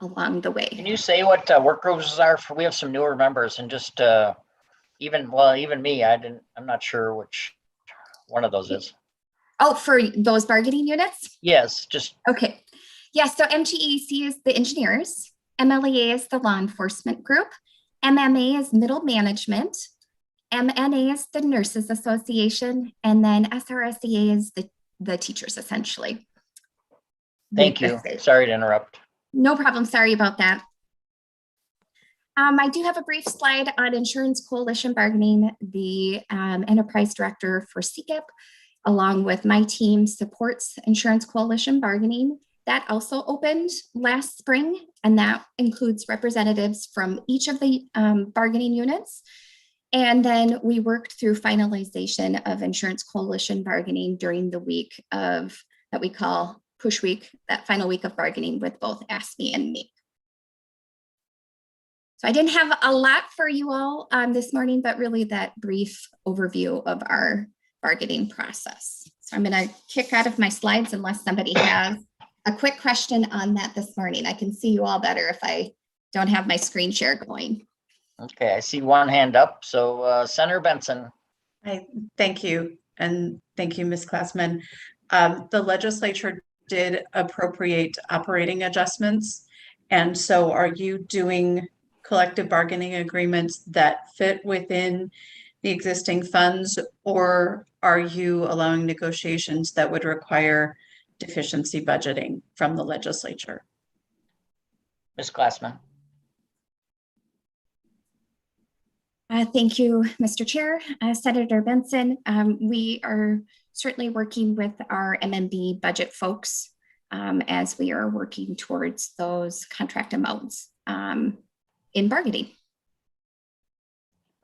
Speaker 14: along the way.
Speaker 1: Can you say what work groups are for? We have some newer members, and just even me, I'm not sure which one of those is.
Speaker 14: Oh, for those bargaining units?
Speaker 1: Yes, just.
Speaker 14: Okay. Yeah, so MGEC is the engineers, MLEA is the law enforcement group, MMA is middle management, MNA is the Nurses Association, and then SRSEA is the teachers, essentially.
Speaker 1: Thank you. Sorry to interrupt.
Speaker 14: No problem. Sorry about that. I do have a brief slide on Insurance Coalition Bargaining. The enterprise director for CCIP, along with my team, supports Insurance Coalition Bargaining. That also opened last spring, and that includes representatives from each of the bargaining units. And then we worked through finalization of Insurance Coalition Bargaining during the week of that we call Push Week, that final week of bargaining with both ASME and MAPE. So I didn't have a lot for you all this morning, but really that brief overview of our bargaining process. So I'm going to kick out of my slides unless somebody has a quick question on that this morning. I can see you all better if I don't have my screen share going.
Speaker 1: Okay, I see one hand up. So Senator Benson.
Speaker 4: Thank you. And thank you, Ms. Klassman. The legislature did appropriate operating adjustments, And so are you doing collective bargaining agreements that fit within the existing funds, or are you allowing negotiations that would require deficiency budgeting from the legislature?
Speaker 1: Ms. Glassman.
Speaker 14: Thank you, Mr. Chair. Senator Benson, we are certainly working with our MMB budget folks as we are working towards those contract amounts in bargaining.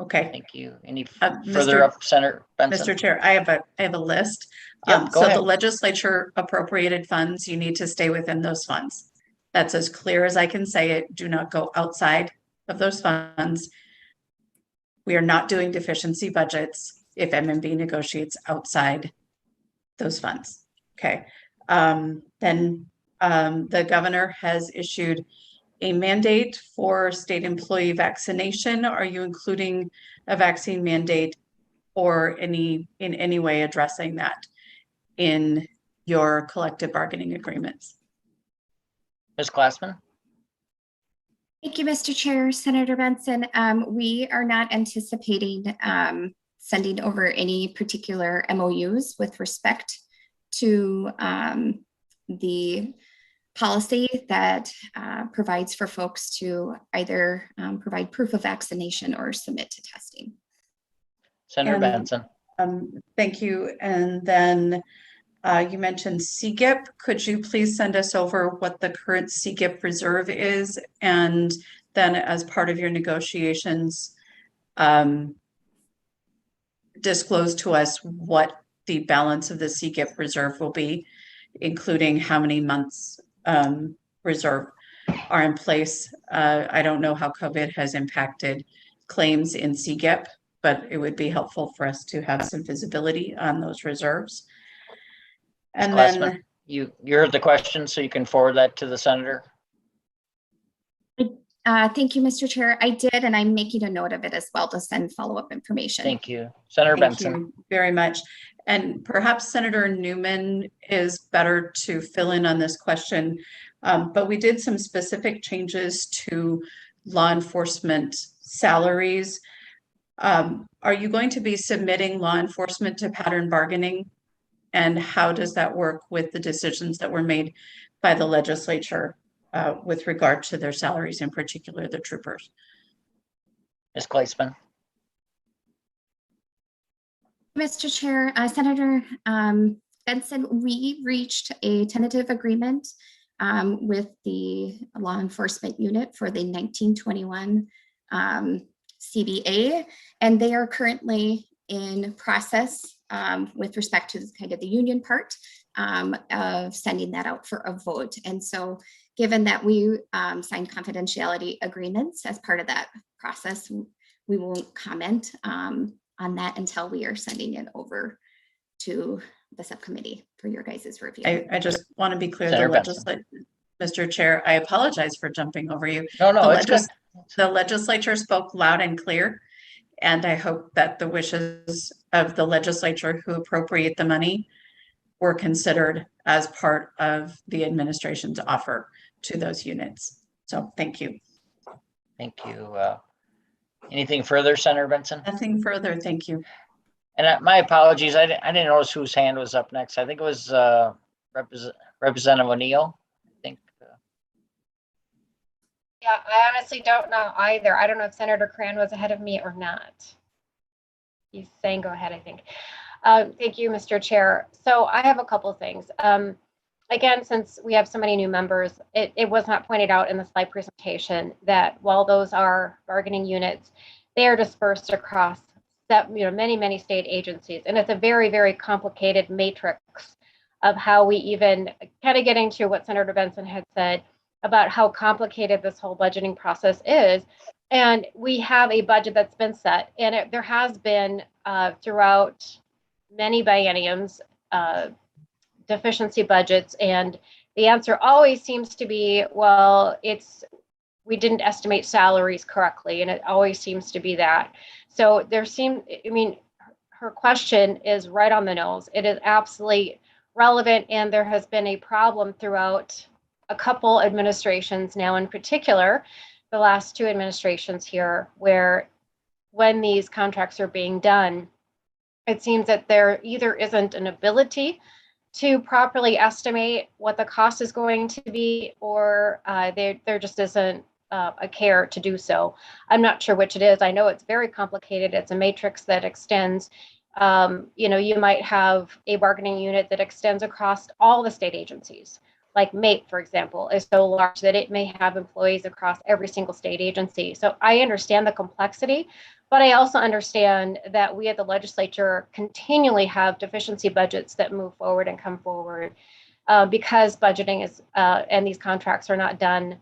Speaker 4: Okay.
Speaker 1: Thank you. Any further up, Senator Benson?
Speaker 4: Mr. Chair, I have a list.
Speaker 1: Yep, go
Speaker 4: so
Speaker 1: ahead.
Speaker 4: the legislature appropriated funds, you need to stay within those funds. That's as clear as I can say it. Do not go outside of those funds. We are not doing deficiency budgets if MMB negotiates outside those funds. Okay. Then the governor has issued a mandate for state employee vaccination. Are you including a vaccine mandate or in any way addressing that in your collective bargaining agreements?
Speaker 1: Ms. Glassman.
Speaker 14: Thank you, Mr. Chair. Senator Benson, we are not anticipating sending over any particular MOUs with respect to the policy that provides for folks to either provide proof of vaccination or submit to testing.
Speaker 1: Senator Benson.
Speaker 4: Thank you. And then you mentioned CGIP. Could you please send us over what the current CGIP reserve is? And then as part of your negotiations, disclose to us what the balance of the CGIP reserve will be, including how many months reserve are in place. I don't know how COVID has impacted claims in CGIP, but it would be helpful for us to have some visibility on those reserves. And then
Speaker 1: you heard the question, so you can forward that to the senator.
Speaker 14: Thank you, Mr. Chair. I did, and I'm making a note of it as well to send follow-up information.
Speaker 1: Thank you. Senator Benson.
Speaker 4: Thank you very much. And perhaps Senator Newman is better to fill in on this question, but we did some specific changes to law enforcement salaries. Are you going to be submitting law enforcement to pattern bargaining? And how does that work with the decisions that were made by the legislature with regard to their salaries, in particular the troopers?
Speaker 1: Ms. Glassman.
Speaker 14: Mr. Chair, Senator Benson, we reached a tentative agreement with the law enforcement unit for the 1921 CBA, and they are currently in process with respect to kind of the union part of sending that out for a vote. And so given that we signed confidentiality agreements as part of that process, we won't comment on that until we are sending it over to the subcommittee for your guys' review.
Speaker 4: I just want to be clear, Mr. Chair, I apologize for jumping over you.
Speaker 1: No,
Speaker 4: the legislature spoke loud and clear, and I hope that the wishes of the legislature who appropriate the money were considered as part of the administration's offer to those units. So thank you.
Speaker 1: Thank you. Anything further, Senator Benson?
Speaker 4: Nothing further, thank you.
Speaker 1: And my apologies, I didn't notice whose hand was up next. I think it was Representative O'Neill, I think.
Speaker 8: Yeah, I honestly don't know either. I don't know if Senator Cran was ahead of me or not. He's saying go ahead, I think. Thank you, Mr. Chair. So I have a couple things. Again, since we have so many new members, it was not pointed out in the slide presentation that while those are bargaining units, they are dispersed across many, many state agencies. And it's a very, very complicated matrix of how we even kind of getting to what Senator Benson had said about how complicated this whole budgeting process is. And we have a budget that's been set, and there has been throughout many bienniums deficiency budgets, and the answer always seems to be, well, we didn't estimate salaries correctly, and it always seems to be that. So her question is right on the nose. It is absolutely relevant, and there has been a problem throughout a couple administrations now, in particular, the last two administrations here, where when these contracts are being done, it seems that there either isn't an ability to properly estimate what the cost is going to be, or there just isn't a care to do so. I'm not sure which it is. I know it's very complicated. It's a matrix that extends. You might have a bargaining unit that extends across all the state agencies. Like MAPE, for example, is so large that it may have employees across every single state agency. So I understand the complexity, but I also understand that we at the legislature continually have deficiency budgets that move forward and come forward because budgeting is and these contracts are not done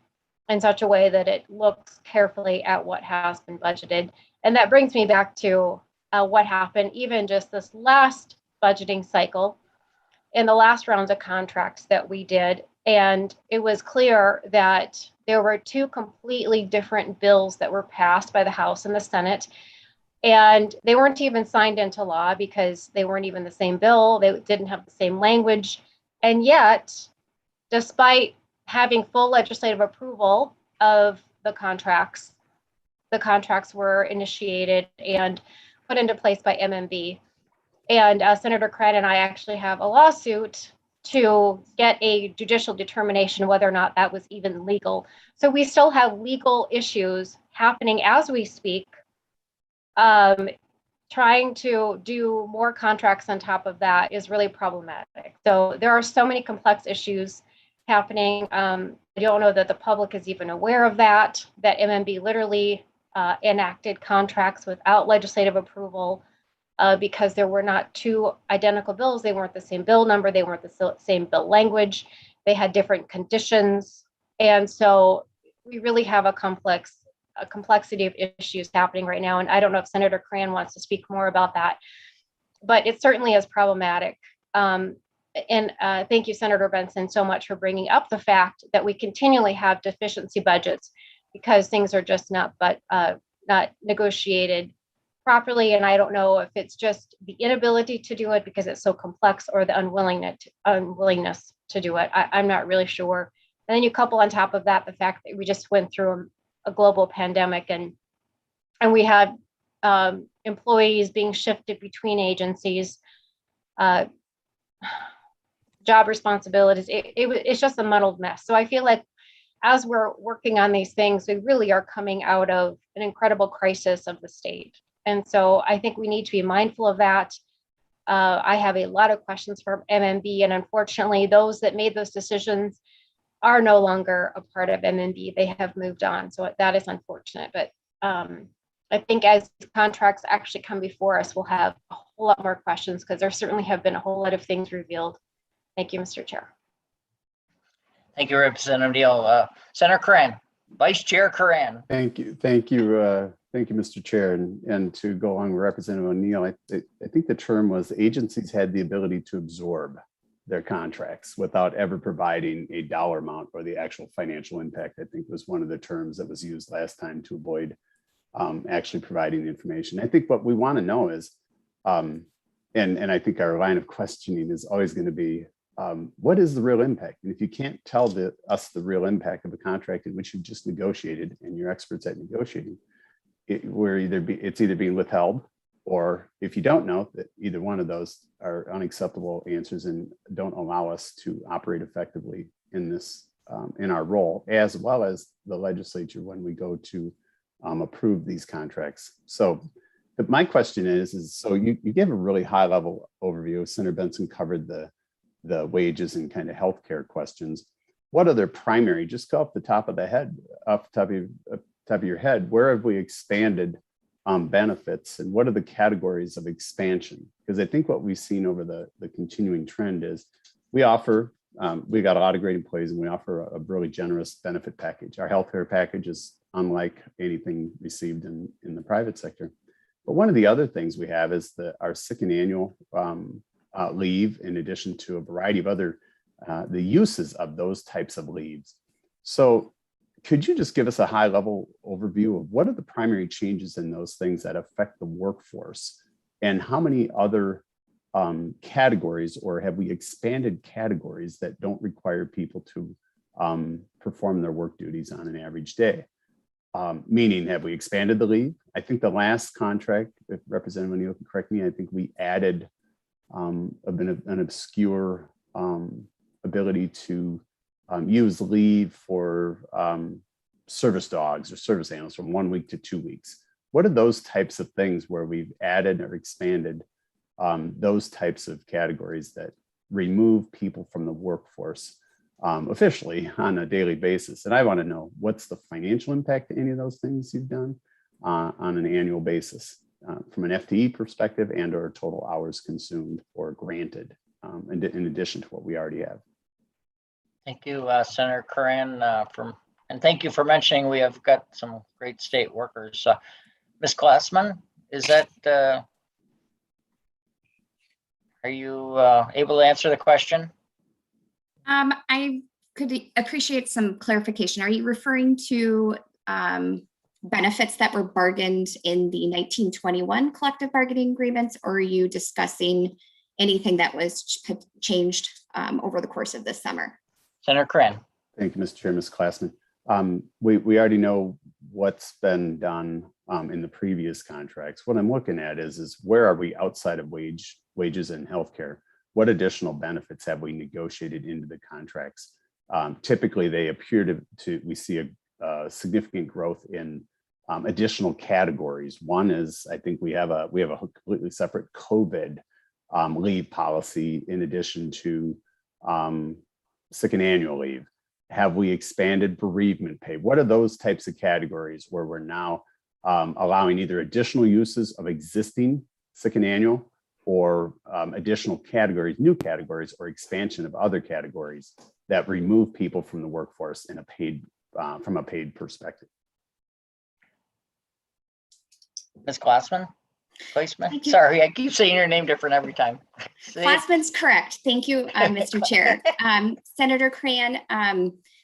Speaker 8: in such a way that it looks carefully at what has been budgeted. And that brings me back to what happened even just this last budgeting cycle in the last rounds of contracts that we did. And it was clear that there were two completely different bills that were passed by the House and the Senate. And they weren't even signed into law because they weren't even the same bill. They didn't have the same language. And yet, despite having full legislative approval of the contracts were initiated and put into place by MMB. And Senator Cran and I actually have a lawsuit to get a judicial determination whether or not that was even legal. So we still have legal issues happening as we speak, trying to do more contracts on top of that is really problematic. So there are so many complex issues happening. I don't know that the public is even aware of that MMB literally enacted contracts without legislative approval because there were not two identical bills. They weren't the same bill number. They weren't the same bill language. They had different conditions. And so we really have a complexity of issues happening right now. And I don't know if Senator Cran wants to speak more about that, but it certainly is problematic. And thank you, Senator Benson, so much for bringing up the fact that we continually have deficiency budgets because things are just not negotiated properly. And I don't know if it's just the inability to do it because it's so complex or the unwillingness to do it. I'm not really sure. And then you couple on top of that the fact that we just went through a global pandemic and we had employees being shifted between agencies, job responsibilities. It's just a muddled mess. So I feel like as we're working on these things, we really are coming out of an incredible crisis of the state. And so I think we need to be mindful of that. I have a lot of questions for MMB, and unfortunately, those that made those decisions are no longer a part of MMB. They have moved on. So that is unfortunate. But I think as contracts actually come before us, we'll have a whole lot more questions because there certainly have been a whole lot of things revealed. Thank you, Mr. Chair.
Speaker 1: Thank you, Representative Neal. Senator Cran, Vice Chair Cran.
Speaker 5: Thank you, Mr. Chair. And to go along with Representative O'Neill, I think the term was agencies had the ability to absorb their contracts without ever providing a dollar amount or the actual financial impact. I think was one of the terms that was used last time to avoid actually providing the information. I think what we want to know is, and I think our line of questioning is always going to be, what is the real impact? And if you can't tell us the real impact of a contract in which you've just negotiated and you're experts at negotiating, it's either being withheld, or if you don't know, that either one of those are unacceptable answers and don't allow us to operate effectively in this, in our role, as well as the legislature when we go to approve these contracts. So my question is so you gave a really high level overview. Senator Benson covered the wages and kind of healthcare questions. What other primary, just off the top of the head, off the top of your head, where have we expanded benefits, and what are the categories of expansion? Because I think what we've seen over the continuing trend is we offer, we got a lot of great employees and we offer a really generous benefit package. Our healthcare package is unlike anything received in the private sector. But one of the other things we have is our sick and annual leave, in addition to a variety of other, the uses of those types of leaves. So could you just give us a high level overview of what are the primary changes in those things that affect the workforce, and how many other categories, or have we expanded categories that don't require people to perform their work duties on an average day. Meaning, have we expanded the leave? I think the last contract, if Representative O'Neill can correct me, I think we added an obscure ability to use leave for service dogs or service animals from 1 week to 2 weeks. What are those types of things where we've added or expanded those types of categories that remove people from the workforce officially on a daily basis? And I want to know, what's the financial impact to any of those things you've done on an annual basis from an FTE perspective and or total hours consumed or granted in addition to what we already have?
Speaker 1: Thank you, Senator Curran, and thank you for mentioning we have got some great state workers. Ms. Glassman, is that, are you able to answer the question?
Speaker 14: I could appreciate some clarification. Are you referring to benefits that were bargained in the 1921 collective bargaining agreements, or are you discussing anything that was changed over the course of this summer?
Speaker 1: Senator Curran.
Speaker 5: Thank you, Mr. Chair, Ms. Glassman. We already know what's been done in the previous contracts. What I'm looking at is where are we outside of wages and healthcare? What additional benefits have we negotiated into the contracts? Typically, they appear we see a significant growth in additional categories. One is, I think we have a completely separate COVID leave policy in addition to sick and annual leave. Have we expanded bereavement pay? What are those types of categories where we're now allowing either additional uses of existing sick and annual or additional categories, new categories, or expansion of other categories that remove people from the workforce in a paid, from a paid perspective?
Speaker 1: Ms. Glassman? Placement? Sorry, I keep saying your name different every time.
Speaker 14: Glassman's correct. Thank you, Mr. Chair. Senator Cran,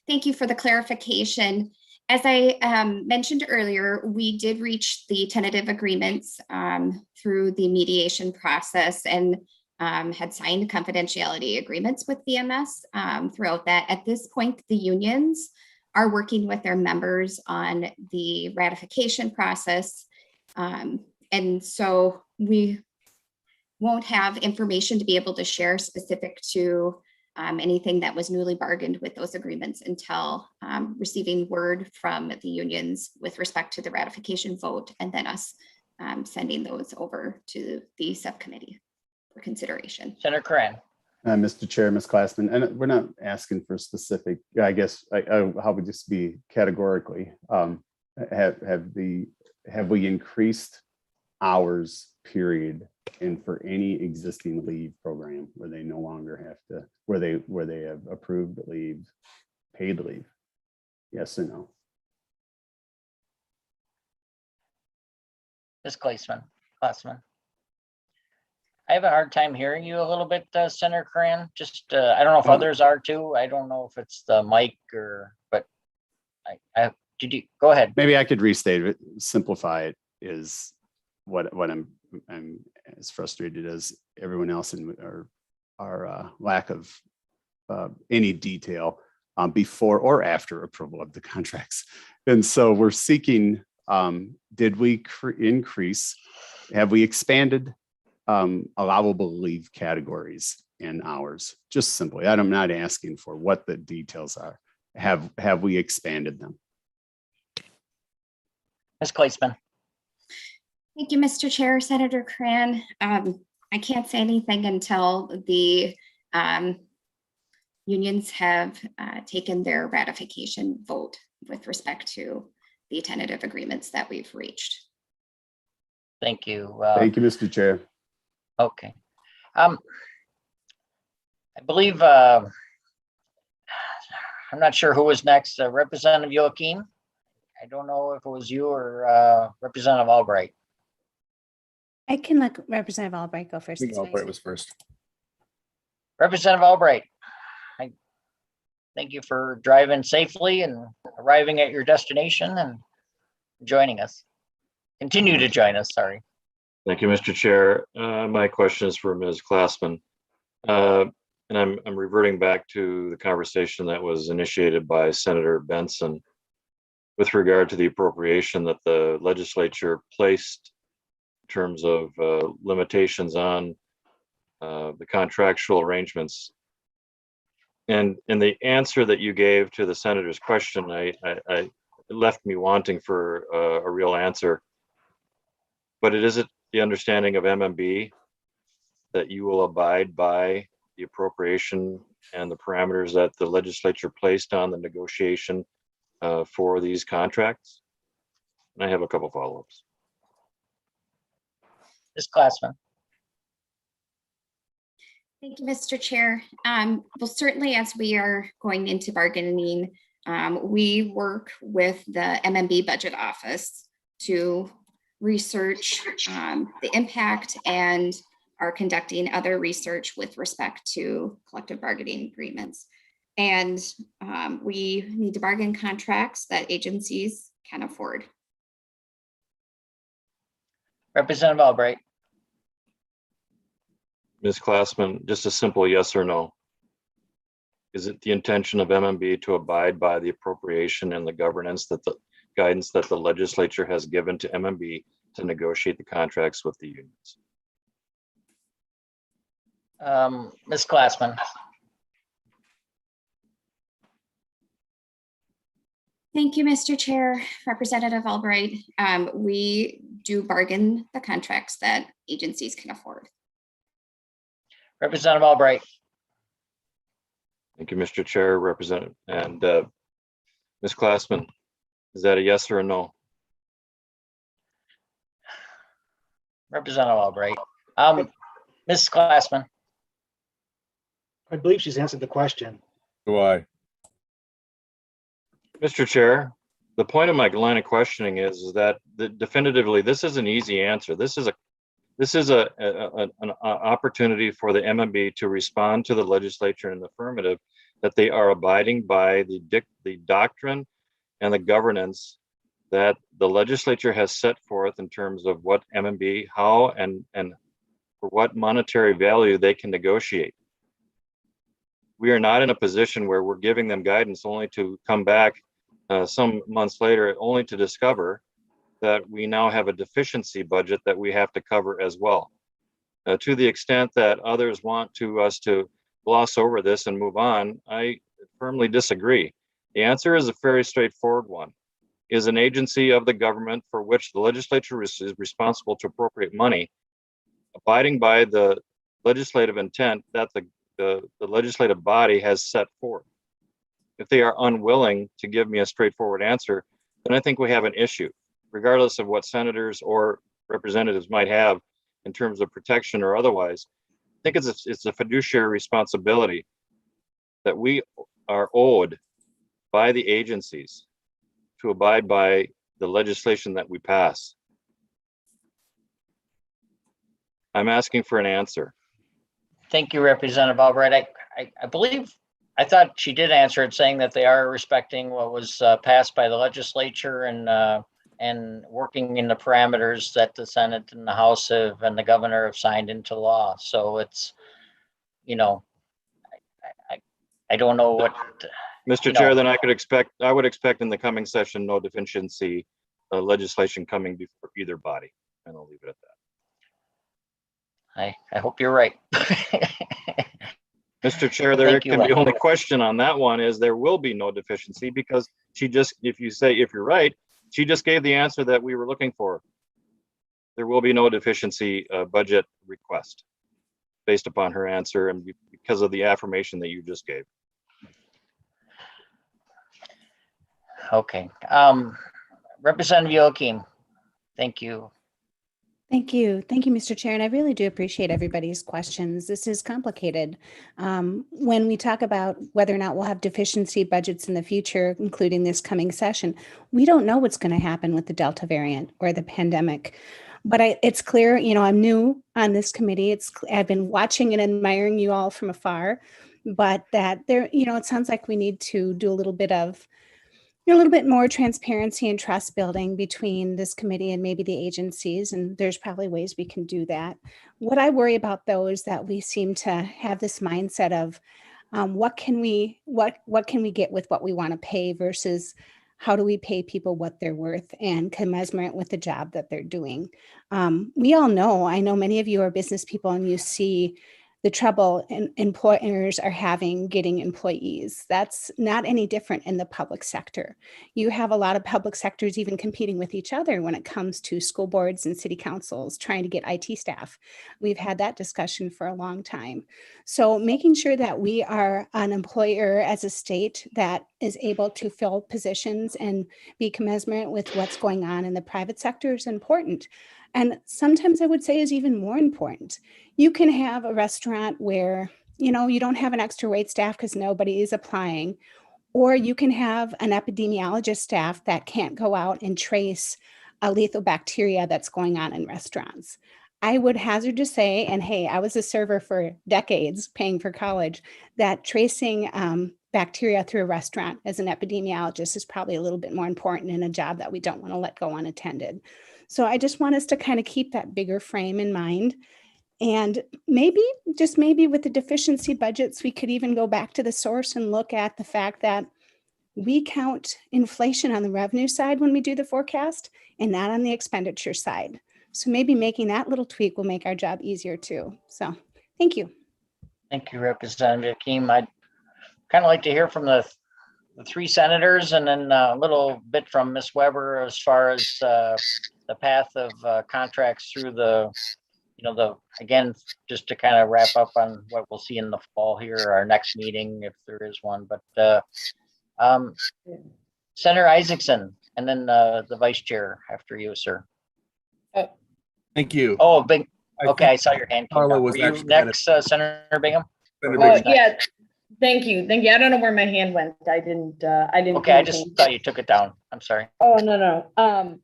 Speaker 14: thank you for the clarification. As I mentioned earlier, we did reach the tentative agreements through the mediation process and had signed confidentiality agreements with VMS throughout that. At this point, the unions are working with their members on the ratification process. And so we won't have information to be able to share specific to anything that was newly bargained with those agreements until receiving word from the unions with respect to the ratification vote, and then us sending those over to the subcommittee for consideration.
Speaker 1: Senator Curran.
Speaker 5: Mr. Chair, Ms. Glassman, and we're not asking for specific, I guess, how would this be categorically? Have we increased hours period and for any existing leave program where they no longer have to, where they have approved leave, paid leave? Yes or no?
Speaker 1: Ms. Glassman. I have a hard time hearing you a little bit, Senator Curran. Just, I don't know if others are too. I don't know if it's the mic or, but did you go ahead?
Speaker 5: Maybe I could restate it, simplify it, is what I'm as frustrated as everyone else in our lack of any detail before or after approval of the contracts. And so we're seeking, did we increase, have we expanded allowable leave categories and hours? Just simply, I'm not asking for what the details are. Have we expanded them?
Speaker 1: Ms. Glassman.
Speaker 14: Thank you, Mr. Chair. Senator Cran, I can't say anything until the unions have taken their ratification vote with respect to the tentative agreements that we've reached.
Speaker 1: Thank you.
Speaker 5: Thank you, Mr. Chair.
Speaker 1: Okay. I believe, I'm not sure who was next, Representative Joachim. I don't know if it was you or Representative Albright.
Speaker 9: I can let Representative Albright go first.
Speaker 6: Albright was first.
Speaker 1: Representative Albright, I thank you for driving safely and arriving at your destination and joining us. Continue to join us, sorry.
Speaker 10: Thank you, Mr. Chair. My question is for Ms. Glassman. And I'm reverting back to the conversation that was initiated by Senator Benson with regard to the appropriation that the legislature placed in terms of limitations on the contractual arrangements. And in the answer that you gave to the senator's question, it left me wanting for a real answer. But it isn't the understanding of MMB that you will abide by the appropriation and the parameters that the legislature placed on the negotiation for these contracts? And I have a couple follow-ups.
Speaker 1: Ms. Glassman.
Speaker 14: Thank you, Mr. Chair. Well, certainly as we are going into bargaining, we work with the MMB Budget Office to research the impact and are conducting other research with respect to collective bargaining agreements. And we need to bargain contracts that agencies can afford.
Speaker 1: Representative Albright.
Speaker 10: Ms. Glassman, just a simple yes or no. Is it the intention of MMB to abide by the appropriation and the governance that the guidance that the legislature has given to MMB to negotiate the contracts with the unions?
Speaker 1: Ms. Glassman.
Speaker 14: Thank you, Mr. Chair. Representative Albright, we do bargain the contracts that agencies can afford.
Speaker 1: Representative Albright.
Speaker 10: Thank you, Mr. Chair, Representative. And Ms. Glassman, is that a yes or a no?
Speaker 1: Representative Albright. Ms. Glassman.
Speaker 11: I believe she's answered the question.
Speaker 6: Do I?
Speaker 10: Mr. Chair, the point of my line of questioning is that definitively, this is an easy answer. This is an opportunity for the MMB to respond to the legislature in the affirmative that they are abiding by the doctrine and the governance that the legislature has set forth in terms of what MMB, how and for what monetary value they can negotiate. We are not in a position where we're giving them guidance only to come back some months later, only to discover that we now have a deficiency budget that we have to cover as well. To the extent that others want us to gloss over this and move on, I firmly disagree. The answer is a very straightforward one. Is an agency of the government for which the legislature is responsible to appropriate money, abiding by the legislative intent that the legislative body has set forth? If they are unwilling to give me a straightforward answer, then I think we have an issue, regardless of what senators or representatives might have in terms of protection or otherwise. I think it's a fiduciary responsibility that we are owed by the agencies to abide by the legislation that we pass. I'm asking for an answer.
Speaker 1: Thank you, Representative Albright. I thought she did answer it, saying that they are respecting what was passed by the legislature and working in the parameters that the Senate and the House have and the governor have signed into law. So it's, I don't know what.
Speaker 10: Mr. Chair, then I would expect in the coming session no deficiency legislation coming before either body, and I'll leave it at that.
Speaker 1: I hope you're right.
Speaker 10: Mr. Chair, there can be only question on that one is there will be no deficiency because if you're right, she just gave the answer that we were looking for. There will be no deficiency budget request based upon her answer and because of the affirmation that you just gave.
Speaker 1: Okay. Representative Joachim, thank you.
Speaker 9: Thank you. Thank you, Mr. Chair. And I really do appreciate everybody's questions. This is complicated. When we talk about whether or not we'll have deficiency budgets in the future, including this coming session, we don't know what's going to happen with the Delta variant or the pandemic. But it's clear, I'm new on this committee. I've been watching and admiring you all from afar, but that it sounds like we need to do a little bit of a little bit more transparency and trust building between this committee and maybe the agencies, and there's probably ways we can do that. What I worry about though is that we seem to have this mindset of what can we get with what we want to pay versus how do we pay people what they're worth and commensurate with the job that they're doing. We all know, I know many of you are business people and you see the trouble employers are having getting employees. That's not any different in the public sector. You have a lot of public sectors even competing with each other when it comes to school boards and city councils trying to get IT staff. We've had that discussion for a long time. So making sure that we are an employer as a state that is able to fill positions and be commensurate with what's going on in the private sector is important. And sometimes I would say is even more important. You can have a restaurant where, you know, you don't have an extra wait staff because nobody is applying, or you can have an epidemiologist staff that can't go out and trace a lethal bacteria that's going on in restaurants. I would hazard to say, and hey, I was a server for decades paying for college, that tracing bacteria through a restaurant as an epidemiologist is probably a little bit more important in a job that we don't want to let go unattended. So I just want us to kind of keep that bigger frame in mind. And maybe, just maybe with the deficiency budgets, we could even go back to the source and look at the fact that we count inflation on the revenue side when we do the forecast and not on the expenditure side. So maybe making that little tweak will make our job easier too. So thank you.
Speaker 1: Thank you, Representative Keem. I'd kind of like to hear from the three senators and then a little bit from Ms. Weber as far as the path of contracts through the, again, just to kind of wrap up on what we'll see in the fall here, our next meeting, if there is one, but Senator Isaacson, and then the vice chair after you, sir.
Speaker 6: Thank you.
Speaker 1: Oh, Bing. Okay, I saw your hand.
Speaker 6: Carla was
Speaker 1: Were you
Speaker 6: actually
Speaker 1: next, Senator Bingham?
Speaker 6: Senator
Speaker 7: Oh,
Speaker 6: Bingham.
Speaker 7: yeah. Thank you. I don't know where my hand went. I didn't.
Speaker 1: Okay, I just thought you took it down. I'm sorry.
Speaker 7: Oh, no.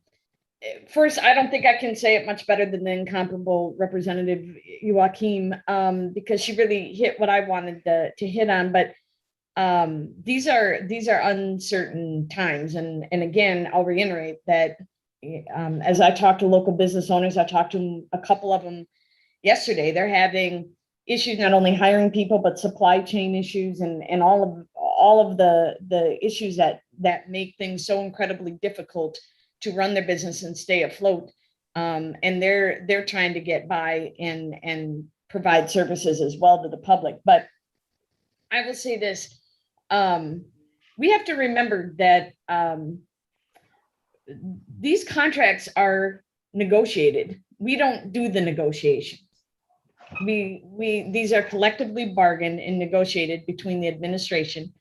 Speaker 7: First, I don't think I can say it much better than the incomparable Representative Joachim, because she really hit what I wanted to hit on. But these are uncertain times, and again, I'll reiterate that as I talk to local business owners, I talked to a couple of them yesterday. They're having issues not only hiring people, but supply chain issues and all of the issues that make things so incredibly difficult to run their business and stay afloat. And they're trying to get by and provide services as well to the public. But I will say this, we have to remember that these contracts are negotiated. We don't do the negotiations. These are collectively bargained and negotiated between the administration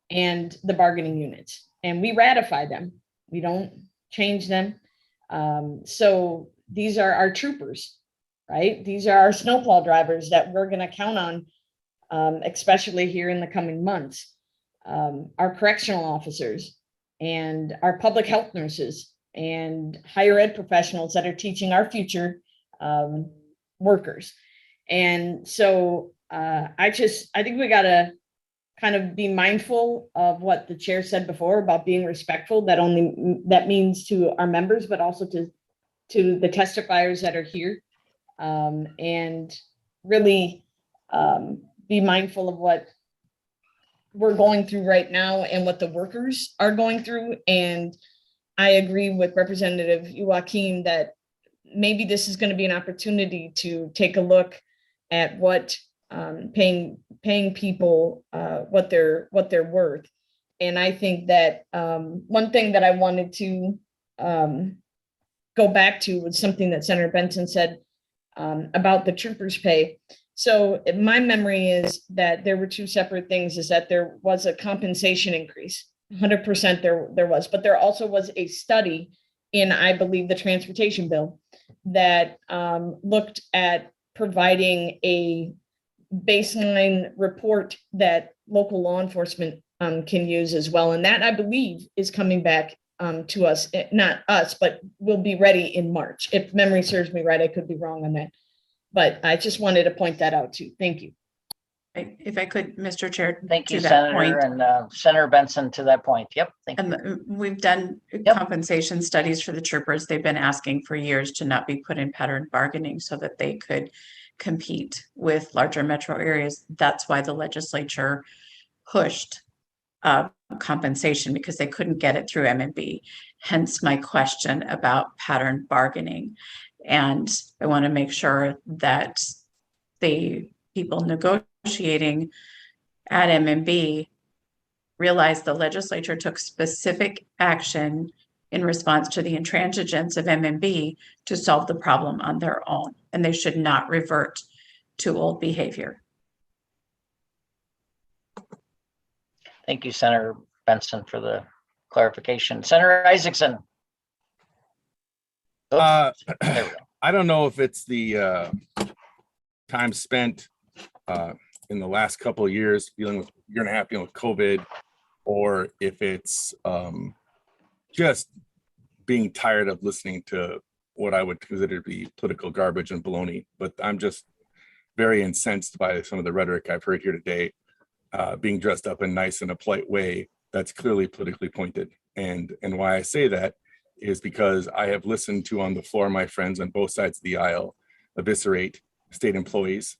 Speaker 7: and the bargaining units, and we ratify them. We don't change them. So these are our troopers, right? These are our snowplow drivers that we're going to count on, especially here in the coming months. Our correctional officers and our public health nurses and higher ed professionals that are teaching our future workers. And so I think we got to kind of be mindful of what the chair said before about being respectful. That means to our members, but also to the testifiers that are here, and really be mindful of what we're going through right now and what the workers are going through. And I agree with Representative Joachim that maybe this is going to be an opportunity to take a look at what paying people what they're worth. And I think that one thing that I wanted to go back to was something that Senator Benson said about the troopers' pay. So my memory is that there were two separate things, is that there was a compensation increase, 100% there was, but there also was a study in, I believe, the transportation bill that looked at providing a baseline report that local law enforcement can use as well. And that, I believe, is coming back to us, not us, but will be ready in March. If memory serves me right, I could be wrong on that. But I just wanted to point that out too. Thank you.
Speaker 4: if I could, Mr. Chair,
Speaker 1: Thank you,
Speaker 4: to that
Speaker 1: Senator,
Speaker 4: point.
Speaker 1: and Senator Benson to that point. Yep, thank you.
Speaker 4: And we've done
Speaker 1: Yep.
Speaker 4: compensation studies for the troopers. They've been asking for years to not be put in pattern bargaining so that they could compete with larger metro areas. That's why the legislature pushed compensation, because they couldn't get it through M&B. Hence my question about pattern bargaining. And I want to make sure that the people negotiating at M&B realize the legislature took specific action in response to the intransigence of M&B to solve the problem on their own, and they should not revert to old behavior.
Speaker 1: Thank you, Senator Benson, for the clarification. Senator Isaacson. Oops, there we go.
Speaker 6: I don't know if it's the time spent in the last couple of years dealing with year and a half dealing with COVID, or if it's just being tired of listening to what I would consider to be political garbage and baloney. But I'm just very incensed by some of the rhetoric I've heard here today, being dressed up in nice and a polite way that's clearly politically pointed. And why I say that is because I have listened to on the floor my friends on both sides of the aisle eviscerate state employees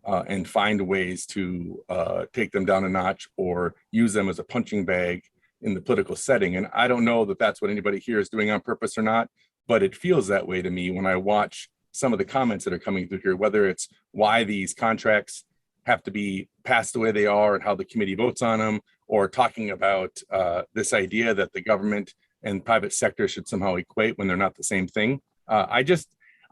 Speaker 6: and find ways to take them down a notch or use them as a punching bag in the political setting. And I don't know that that's what anybody here is doing on purpose or not, but it feels that way to me when I watch some of the comments that are coming through here, whether it's why these contracts have to be passed the way they are and how the committee votes on them, or talking about this idea that the government and private sector should somehow equate when they're not the same thing.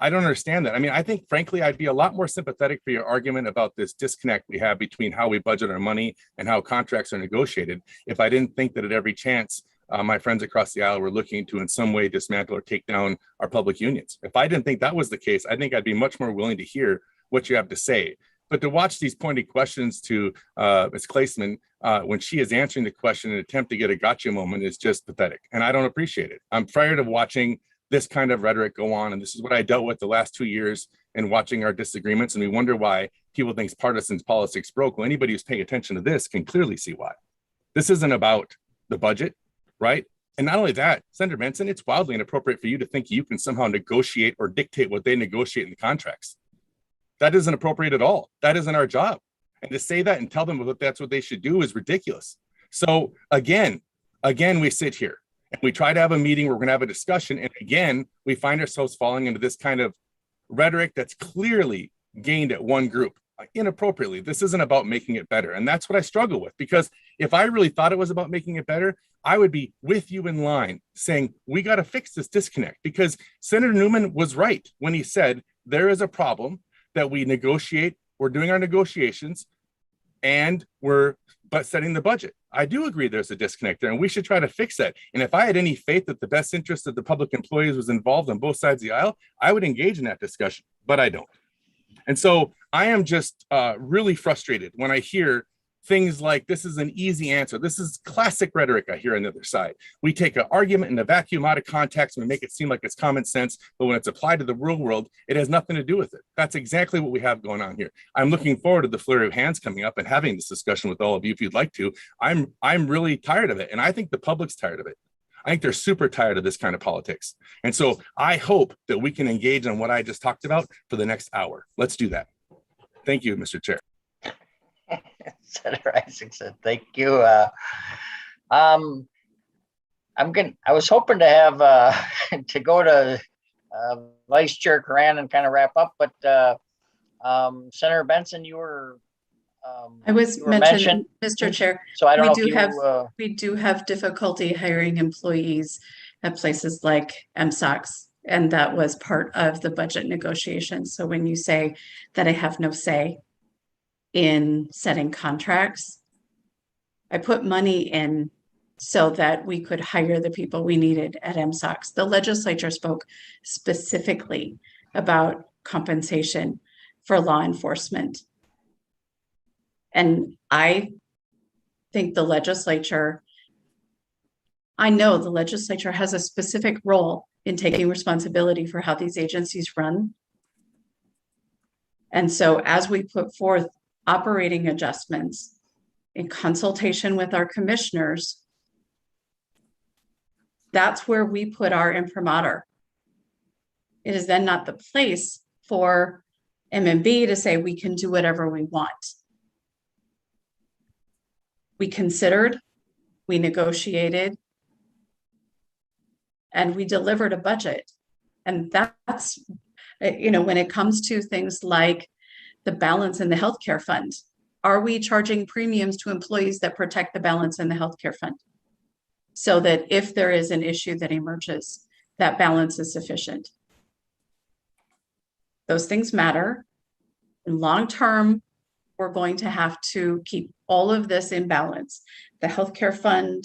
Speaker 6: I don't understand that. I mean, I think, frankly, I'd be a lot more sympathetic for your argument about this disconnect we have between how we budget our money and how contracts are negotiated if I didn't think that at every chance my friends across the aisle were looking to in some way dismantle or take down our public unions. If I didn't think that was the case, I think I'd be much more willing to hear what you have to say. But to watch these pointed questions to Ms. Claesman when she is answering the question in an attempt to get a gotcha moment is just pathetic. And I don't appreciate it. I'm tired of watching this kind of rhetoric go on. And this is what I dealt with the last 2 years in watching our disagreements. And we wonder why people think partisan politics broke. Well, anybody who's paying attention to this can clearly see why. This isn't about the budget, right? And not only that, Senator Benson, it's wildly inappropriate for you to think you can somehow negotiate or dictate what they negotiate in the contracts. That isn't appropriate at all. That isn't our job. And to say that and tell them that that's what they should do is ridiculous. So again, we sit here and we try to have a meeting where we're going to have a discussion. And again, we find ourselves falling into this kind of rhetoric that's clearly gained at one group inappropriately. This isn't about making it better. And that's what I struggle with, because if I really thought it was about making it better, I would be with you in line saying, we got to fix this disconnect, because Senator Newman was right when he said there is a problem that we negotiate, we're doing our negotiations, and we're setting the budget. I do agree there's a disconnect there, and we should try to fix that. And if I had any faith that the best interest of the public employees was involved on both sides of the aisle, I would engage in that discussion, but I don't. And so I am just really frustrated when I hear things like, this is an easy answer. This is classic rhetoric I hear on the other side. We take an argument in a vacuum out of context and we make it seem like it's common sense, but when it's applied to the real world, it has nothing to do with it. That's exactly what we have going on here. I'm looking forward to the flurry of hands coming up and having this discussion with all of you if you'd like to. I'm really tired of it, and I think the public's tired of it. I think they're super tired of this kind of politics. And so I hope that we can engage on what I just talked about for the next hour. Let's do that. Thank you, Mr. Chair.
Speaker 1: Senator Isaacson, thank you. I was hoping to have to go to Vice Chair Coran and kind of wrap up, but Senator Benson, you were
Speaker 4: I was mentioned, Mr. Chair.
Speaker 1: So I don't know if you
Speaker 4: we do have difficulty hiring employees at places like MSOCs, and that was part of the budget negotiations. So when you say that I have no say in setting contracts, I put money in so that we could hire the people we needed at MSOCs. The legislature spoke specifically about compensation for law enforcement. And I think I know the legislature has a specific role in taking responsibility for how these agencies run. And so as we put forth operating adjustments in consultation with our commissioners, that's where we put our imprimatur. It is then not the place for MMB to say we can do whatever we want. We considered, we negotiated, and we delivered a budget. And that's, when it comes to things like the balance in the healthcare fund, are we charging premiums to employees that protect the balance in the healthcare fund? So that if there is an issue that emerges, that balance is sufficient. Those things matter. In long term, we're going to have to keep all of this in balance. The healthcare fund,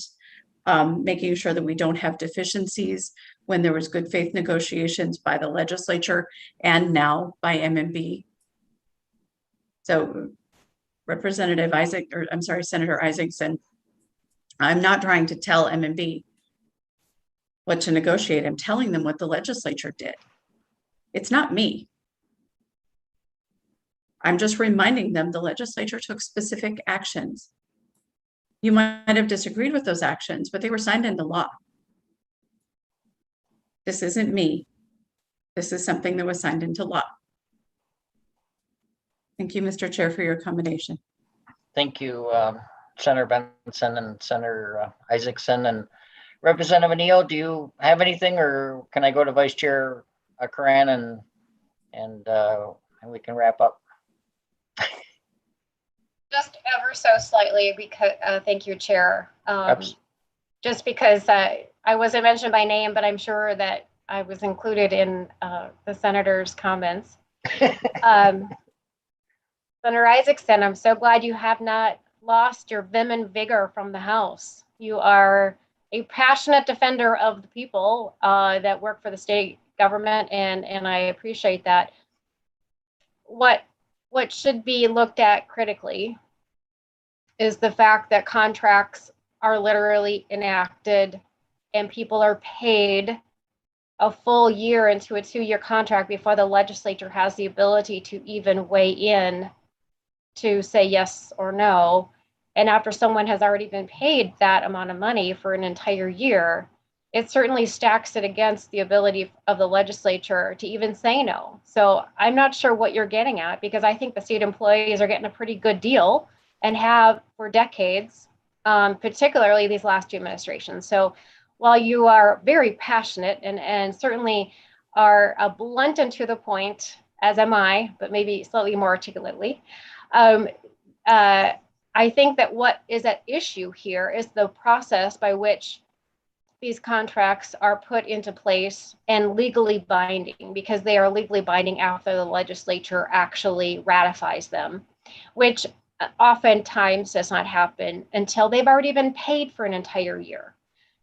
Speaker 4: making sure that we don't have deficiencies when there was good faith negotiations by the legislature and now by MMB. So Senator Isaacson, I'm not trying to tell MMB what to negotiate. I'm telling them what the legislature did. It's not me. I'm just reminding them the legislature took specific actions. You might have disagreed with those actions, but they were signed into law. This isn't me. This is something that was signed into law. Thank you, Mr. Chair, for your accommodation.
Speaker 1: Thank you, Senator Benson and Senator Isaacson. And Representative Neal, do you have anything, or can I go to Vice Chair Coran and we can wrap up?
Speaker 8: Just ever so slightly, because thank you, Chair. Just because I wasn't mentioned by name, but I'm sure that I was included in the senator's comments. Senator Isaacson, I'm so glad you have not lost your vim and vigor from the House. You are a passionate defender of the people that work for the state government, and I appreciate that. What should be looked at critically is the fact that contracts are literally enacted and people are paid a full year into a 2-year contract before the legislature has the ability to even weigh in to say yes or no. And after someone has already been paid that amount of money for an entire year, it certainly stacks it against the ability of the legislature to even say no. So I'm not sure what you're getting at, because I think the state employees are getting a pretty good deal and have for decades, particularly these last two administrations. So while you are very passionate and certainly are blunt and to the point, as am I, but maybe slightly more articulately, I think that what is at issue here is the process by which these contracts are put into place and legally binding, because they are legally binding after the legislature actually ratifies them, which oftentimes does not happen until they've already been paid for an entire year.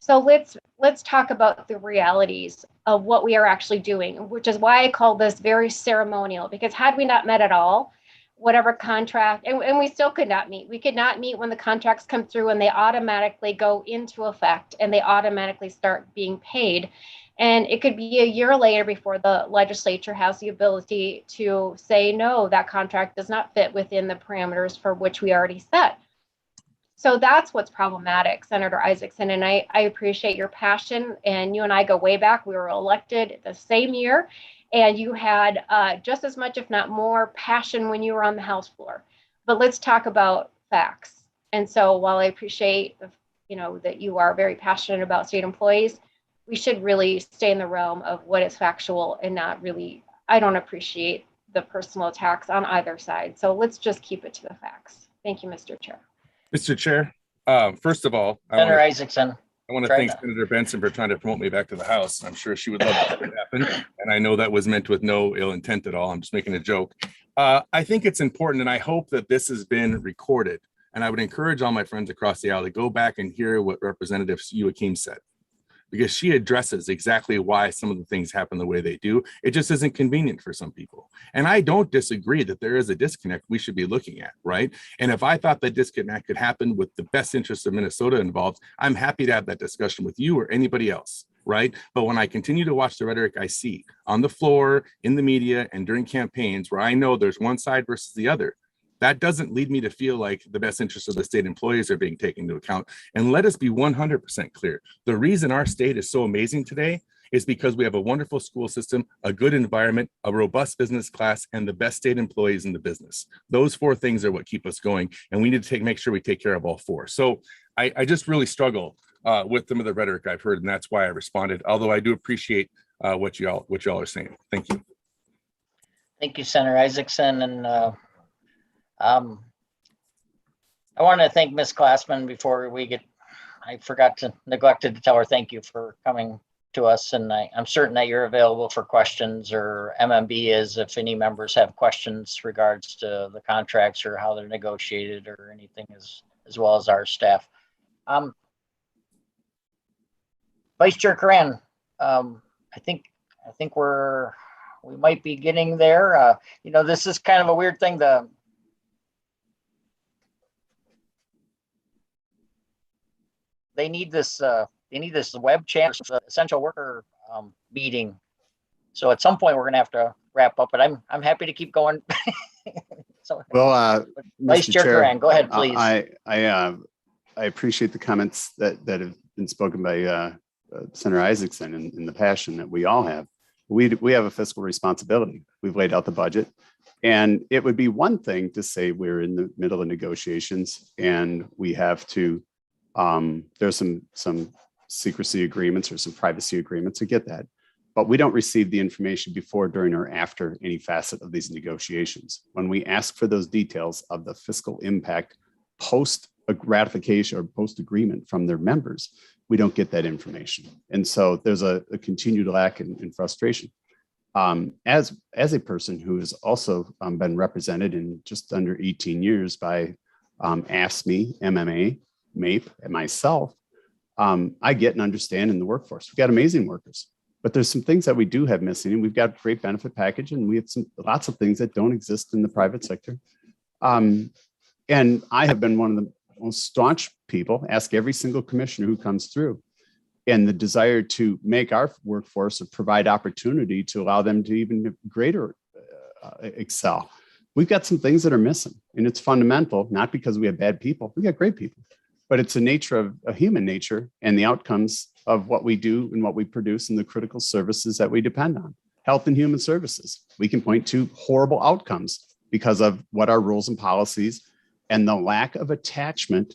Speaker 8: So let's talk about the realities of what we are actually doing, which is why I call this very ceremonial, because had we not met at all, whatever contract, and we still could not meet. We could not meet when the contracts come through and they automatically go into effect and they automatically start being paid. And it could be a year later before the legislature has the ability to say, no, that contract does not fit within the parameters for which we already set. So that's what's problematic, Senator Isaacson. And I appreciate your passion. And you and I go way back. We were elected the same year. And you had just as much, if not more, passion when you were on the House floor. But let's talk about facts. And so while I appreciate, that you are very passionate about state employees, we should really stay in the realm of what is factual and not really, I don't appreciate the personal attacks on either side. So let's just keep it to the facts. Thank you, Mr. Chair.
Speaker 6: Mr. Chair, first of all,
Speaker 1: Senator Isaacson.
Speaker 6: I want to thank Senator Benson for trying to promote me back to the House. I'm sure she would love that to happen. And I know that was meant with no ill intent at all. I'm just making a joke. I think it's important, and I hope that this has been recorded. And I would encourage all my friends across the aisle to go back and hear what Representative Joachim said, because she addresses exactly why some of the things happen the way they do. It just isn't convenient for some people. And I don't disagree that there is a disconnect we should be looking at, right? And if I thought that disconnect could happen with the best interests of Minnesota involved, I'm happy to have that discussion with you or anybody else, right? But when I continue to watch the rhetoric I see on the floor, in the media, and during campaigns where I know there's one side versus the other, that doesn't lead me to feel like the best interests of the state employees are being taken into account. And let us be 100% clear. The reason our state is so amazing today is because we have a wonderful school system, a good environment, a robust business class, and the best state employees in the business. Those four things are what keep us going. And we need to make sure we take care of all four. So I just really struggle with some of the rhetoric I've heard, and that's why I responded. Although I do appreciate what y'all are saying. Thank you.
Speaker 1: Thank you, Senator Isaacson. And I want to thank Ms. Glassman before we get, I neglected to tell her thank you for coming to us. And I'm certain that you're available for questions, or MMB is, if any members have questions regards to the contracts or how they're negotiated or anything, as well as our staff. Vice Chair Coran, I think we might be getting there. This is kind of a weird thing. They need this web chat, essential worker meeting. So at some point we're going to have to wrap up, but I'm happy to keep going. So,
Speaker 5: well,
Speaker 1: Vice Chair Coran, go ahead, please.
Speaker 5: I appreciate the comments that have been spoken by Senator Isaacson and the passion that we all have. We have a fiscal responsibility. We've laid out the budget, and it would be one thing to say we're in the middle of negotiations and we have to. There's some secrecy agreements or some privacy agreements. I get that, but we don't receive the information before, during, or after any facet of these negotiations. When we ask for those details of the fiscal impact post ratification or post agreement from their members, we don't get that information. And so there's a continued lack and frustration. As a person who has also been represented in just under 18 years by AFSCME, MMA, MAPE, and myself, I get and understand in the workforce. We've got amazing workers, but there's some things that we do have missing, and we've got a great benefit package, and we have lots of things that don't exist in the private sector. And I have been one of the most staunch people, ask every single commissioner who comes through, and the desire to make our workforce or provide opportunity to allow them to even greater excel. We've got some things that are missing, and it's fundamental, not because we have bad people. We got great people, but it's a nature of a human nature and the outcomes of what we do and what we produce and the critical services that we depend on. Health and human services. We can point to horrible outcomes because of what our rules and policies and the lack of attachment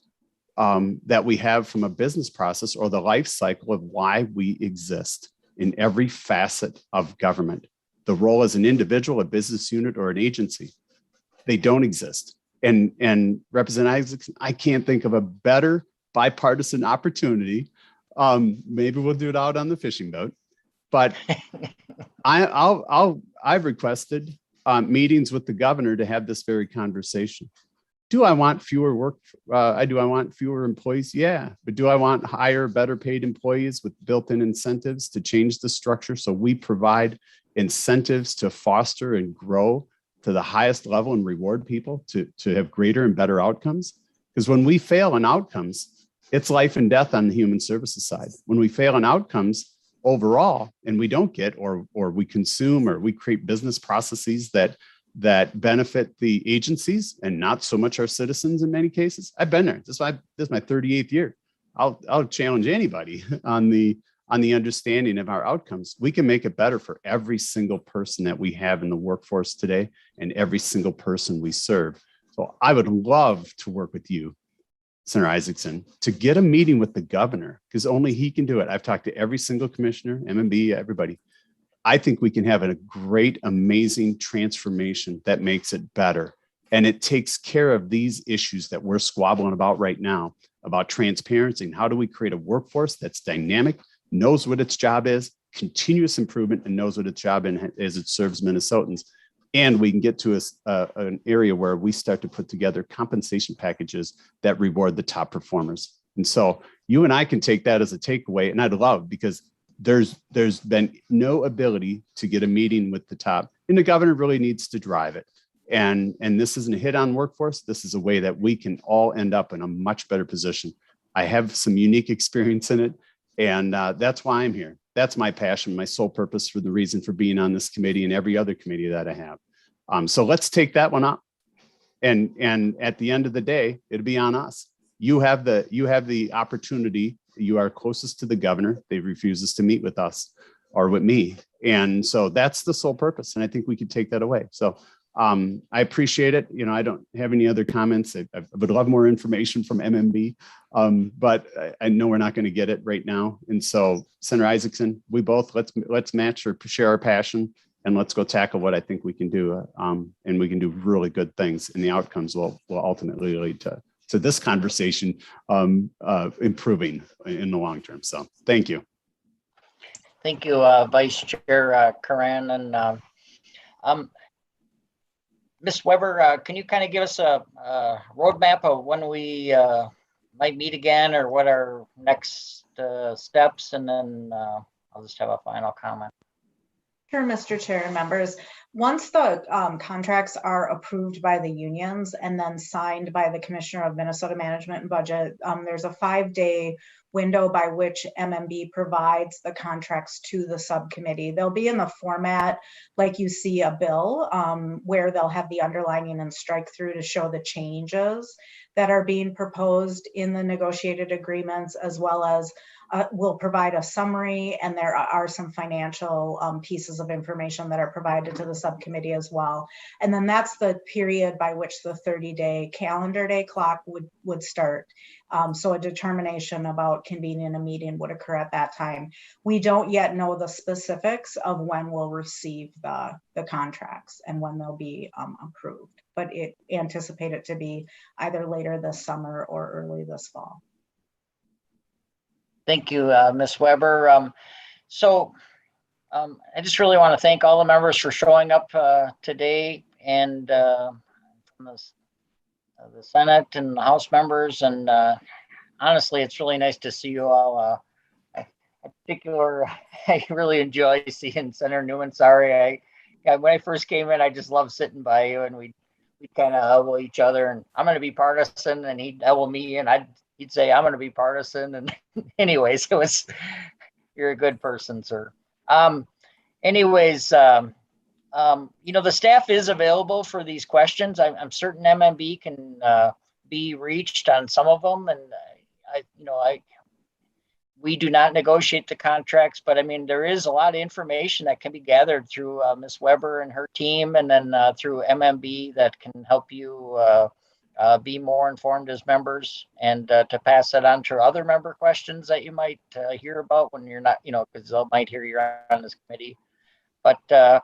Speaker 5: that we have from a business process or the life cycle of why we exist in every facet of government. The role as an individual, a business unit, or an agency, they don't exist. And Representative Isaacson, I can't think of a better bipartisan opportunity. Maybe we'll do it out on the fishing boat, but I've requested meetings with the governor to have this very conversation. Do I want fewer do I want fewer employees? Yeah, but do I want higher, better paid employees with built-in incentives to change the structure so we provide incentives to foster and grow to the highest level and reward people to have greater and better outcomes? Because when we fail on outcomes, it's life and death on the human services side. When we fail on outcomes overall and we don't get or we consume or we create business processes that benefit the agencies and not so much our citizens in many cases. I've been there. This is my 38th year. I'll challenge anybody on the understanding of our outcomes. We can make it better for every single person that we have in the workforce today and every single person we serve. So I would love to work with you, Senator Isaacson, to get a meeting with the governor, because only he can do it. I've talked to every single commissioner, MMB, everybody. I think we can have a great, amazing transformation that makes it better. And it takes care of these issues that we're squabbling about right now, about transparency and how do we create a workforce that's dynamic, knows what its job is, continuous improvement, and knows what its job is as it serves Minnesotans. And we can get to an area where we start to put together compensation packages that reward the top performers. And so you and I can take that as a takeaway, and I'd love, because there's been no ability to get a meeting with the top, and the governor really needs to drive it. And this isn't a hit on workforce. This is a way that we can all end up in a much better position. I have some unique experience in it, and that's why I'm here. That's my passion, my sole purpose for the reason for being on this committee and every other committee that I have. So let's take that one up. And at the end of the day, it'll be on us. You have the opportunity. You are closest to the governor. They refuses to meet with us or with me. And so that's the sole purpose. And I think we could take that away. So I appreciate it. You know, I don't have any other comments. I would love more information from MMB, but I know we're not going to get it right now. And so, Senator Isaacson, we both let's match or share our passion, and let's go tackle what I think we can do. And we can do really good things, and the outcomes will ultimately lead to this conversation improving in the long term. So, thank you.
Speaker 1: Thank you, Vice Chair Karan, and Ms. Weber, can you kind of give us a roadmap of when we might meet again, or what our next steps, and then I'll just have a final comment.
Speaker 2: Sure, Mr. Chair and members. Once the contracts are approved by the unions and then signed by the Commissioner of Minnesota Management and Budget, there's a 5-day window by which MMB provides the contracts to the subcommittee. They'll be in the format like you see a bill, where they'll have the underlining and strike through to show the changes that are being proposed in the negotiated agreements, as well as we'll provide a summary, and there are some financial pieces of information that are provided to the subcommittee as well. And then that's the period by which the 30-day calendar day clock would start. So a determination about convening a meeting would occur at that time. We don't yet know the specifics of when we'll receive the contracts and when they'll be approved, but anticipate it to be either later this summer or early this fall.
Speaker 1: Thank you, Ms. Weber. I just really want to thank all the members for showing up today, and from the Senate and the House members. And honestly, it's really nice to see you all. I really enjoy seeing Senator Newman. Sorry, when I first came in, I just loved sitting by you, and we kind of elbow each other. And I'm going to be partisan, and he'd elbow me, and he'd say, I'm going to be partisan. And anyways, you're a good person, sir. The staff is available for these questions. I'm certain MMB can be reached on some of them. And we do not negotiate the contracts, but I mean, there is a lot of information that can be gathered through Ms. Weber and her team, and then through MMB that can help you be more informed as members, and to pass that on to other member questions that you might hear about when you're not, because they might hear you're on this committee. But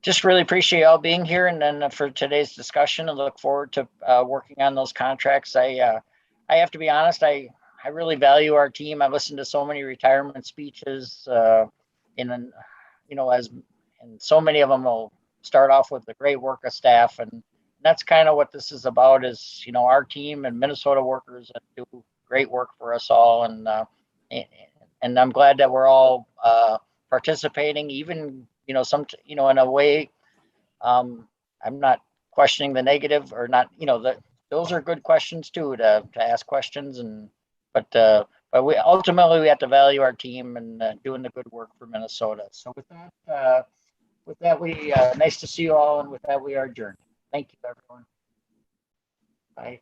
Speaker 1: just really appreciate y'all being here, and then for today's discussion, and look forward to working on those contracts. I have to be honest, I really value our team. I've listened to so many retirement speeches, and so many of them will start off with the great work of staff, and that's kind of what this is about, is, our team and Minnesota workers that do great work for us all. And I'm glad that we're all participating, even, in a way, I'm not questioning the negative or not, those are good questions too, to ask questions. But we ultimately have to value our team and doing the good work for Minnesota. So with that, we nice to see you all. And with that, we are adjourned. Thank you, everyone. Bye.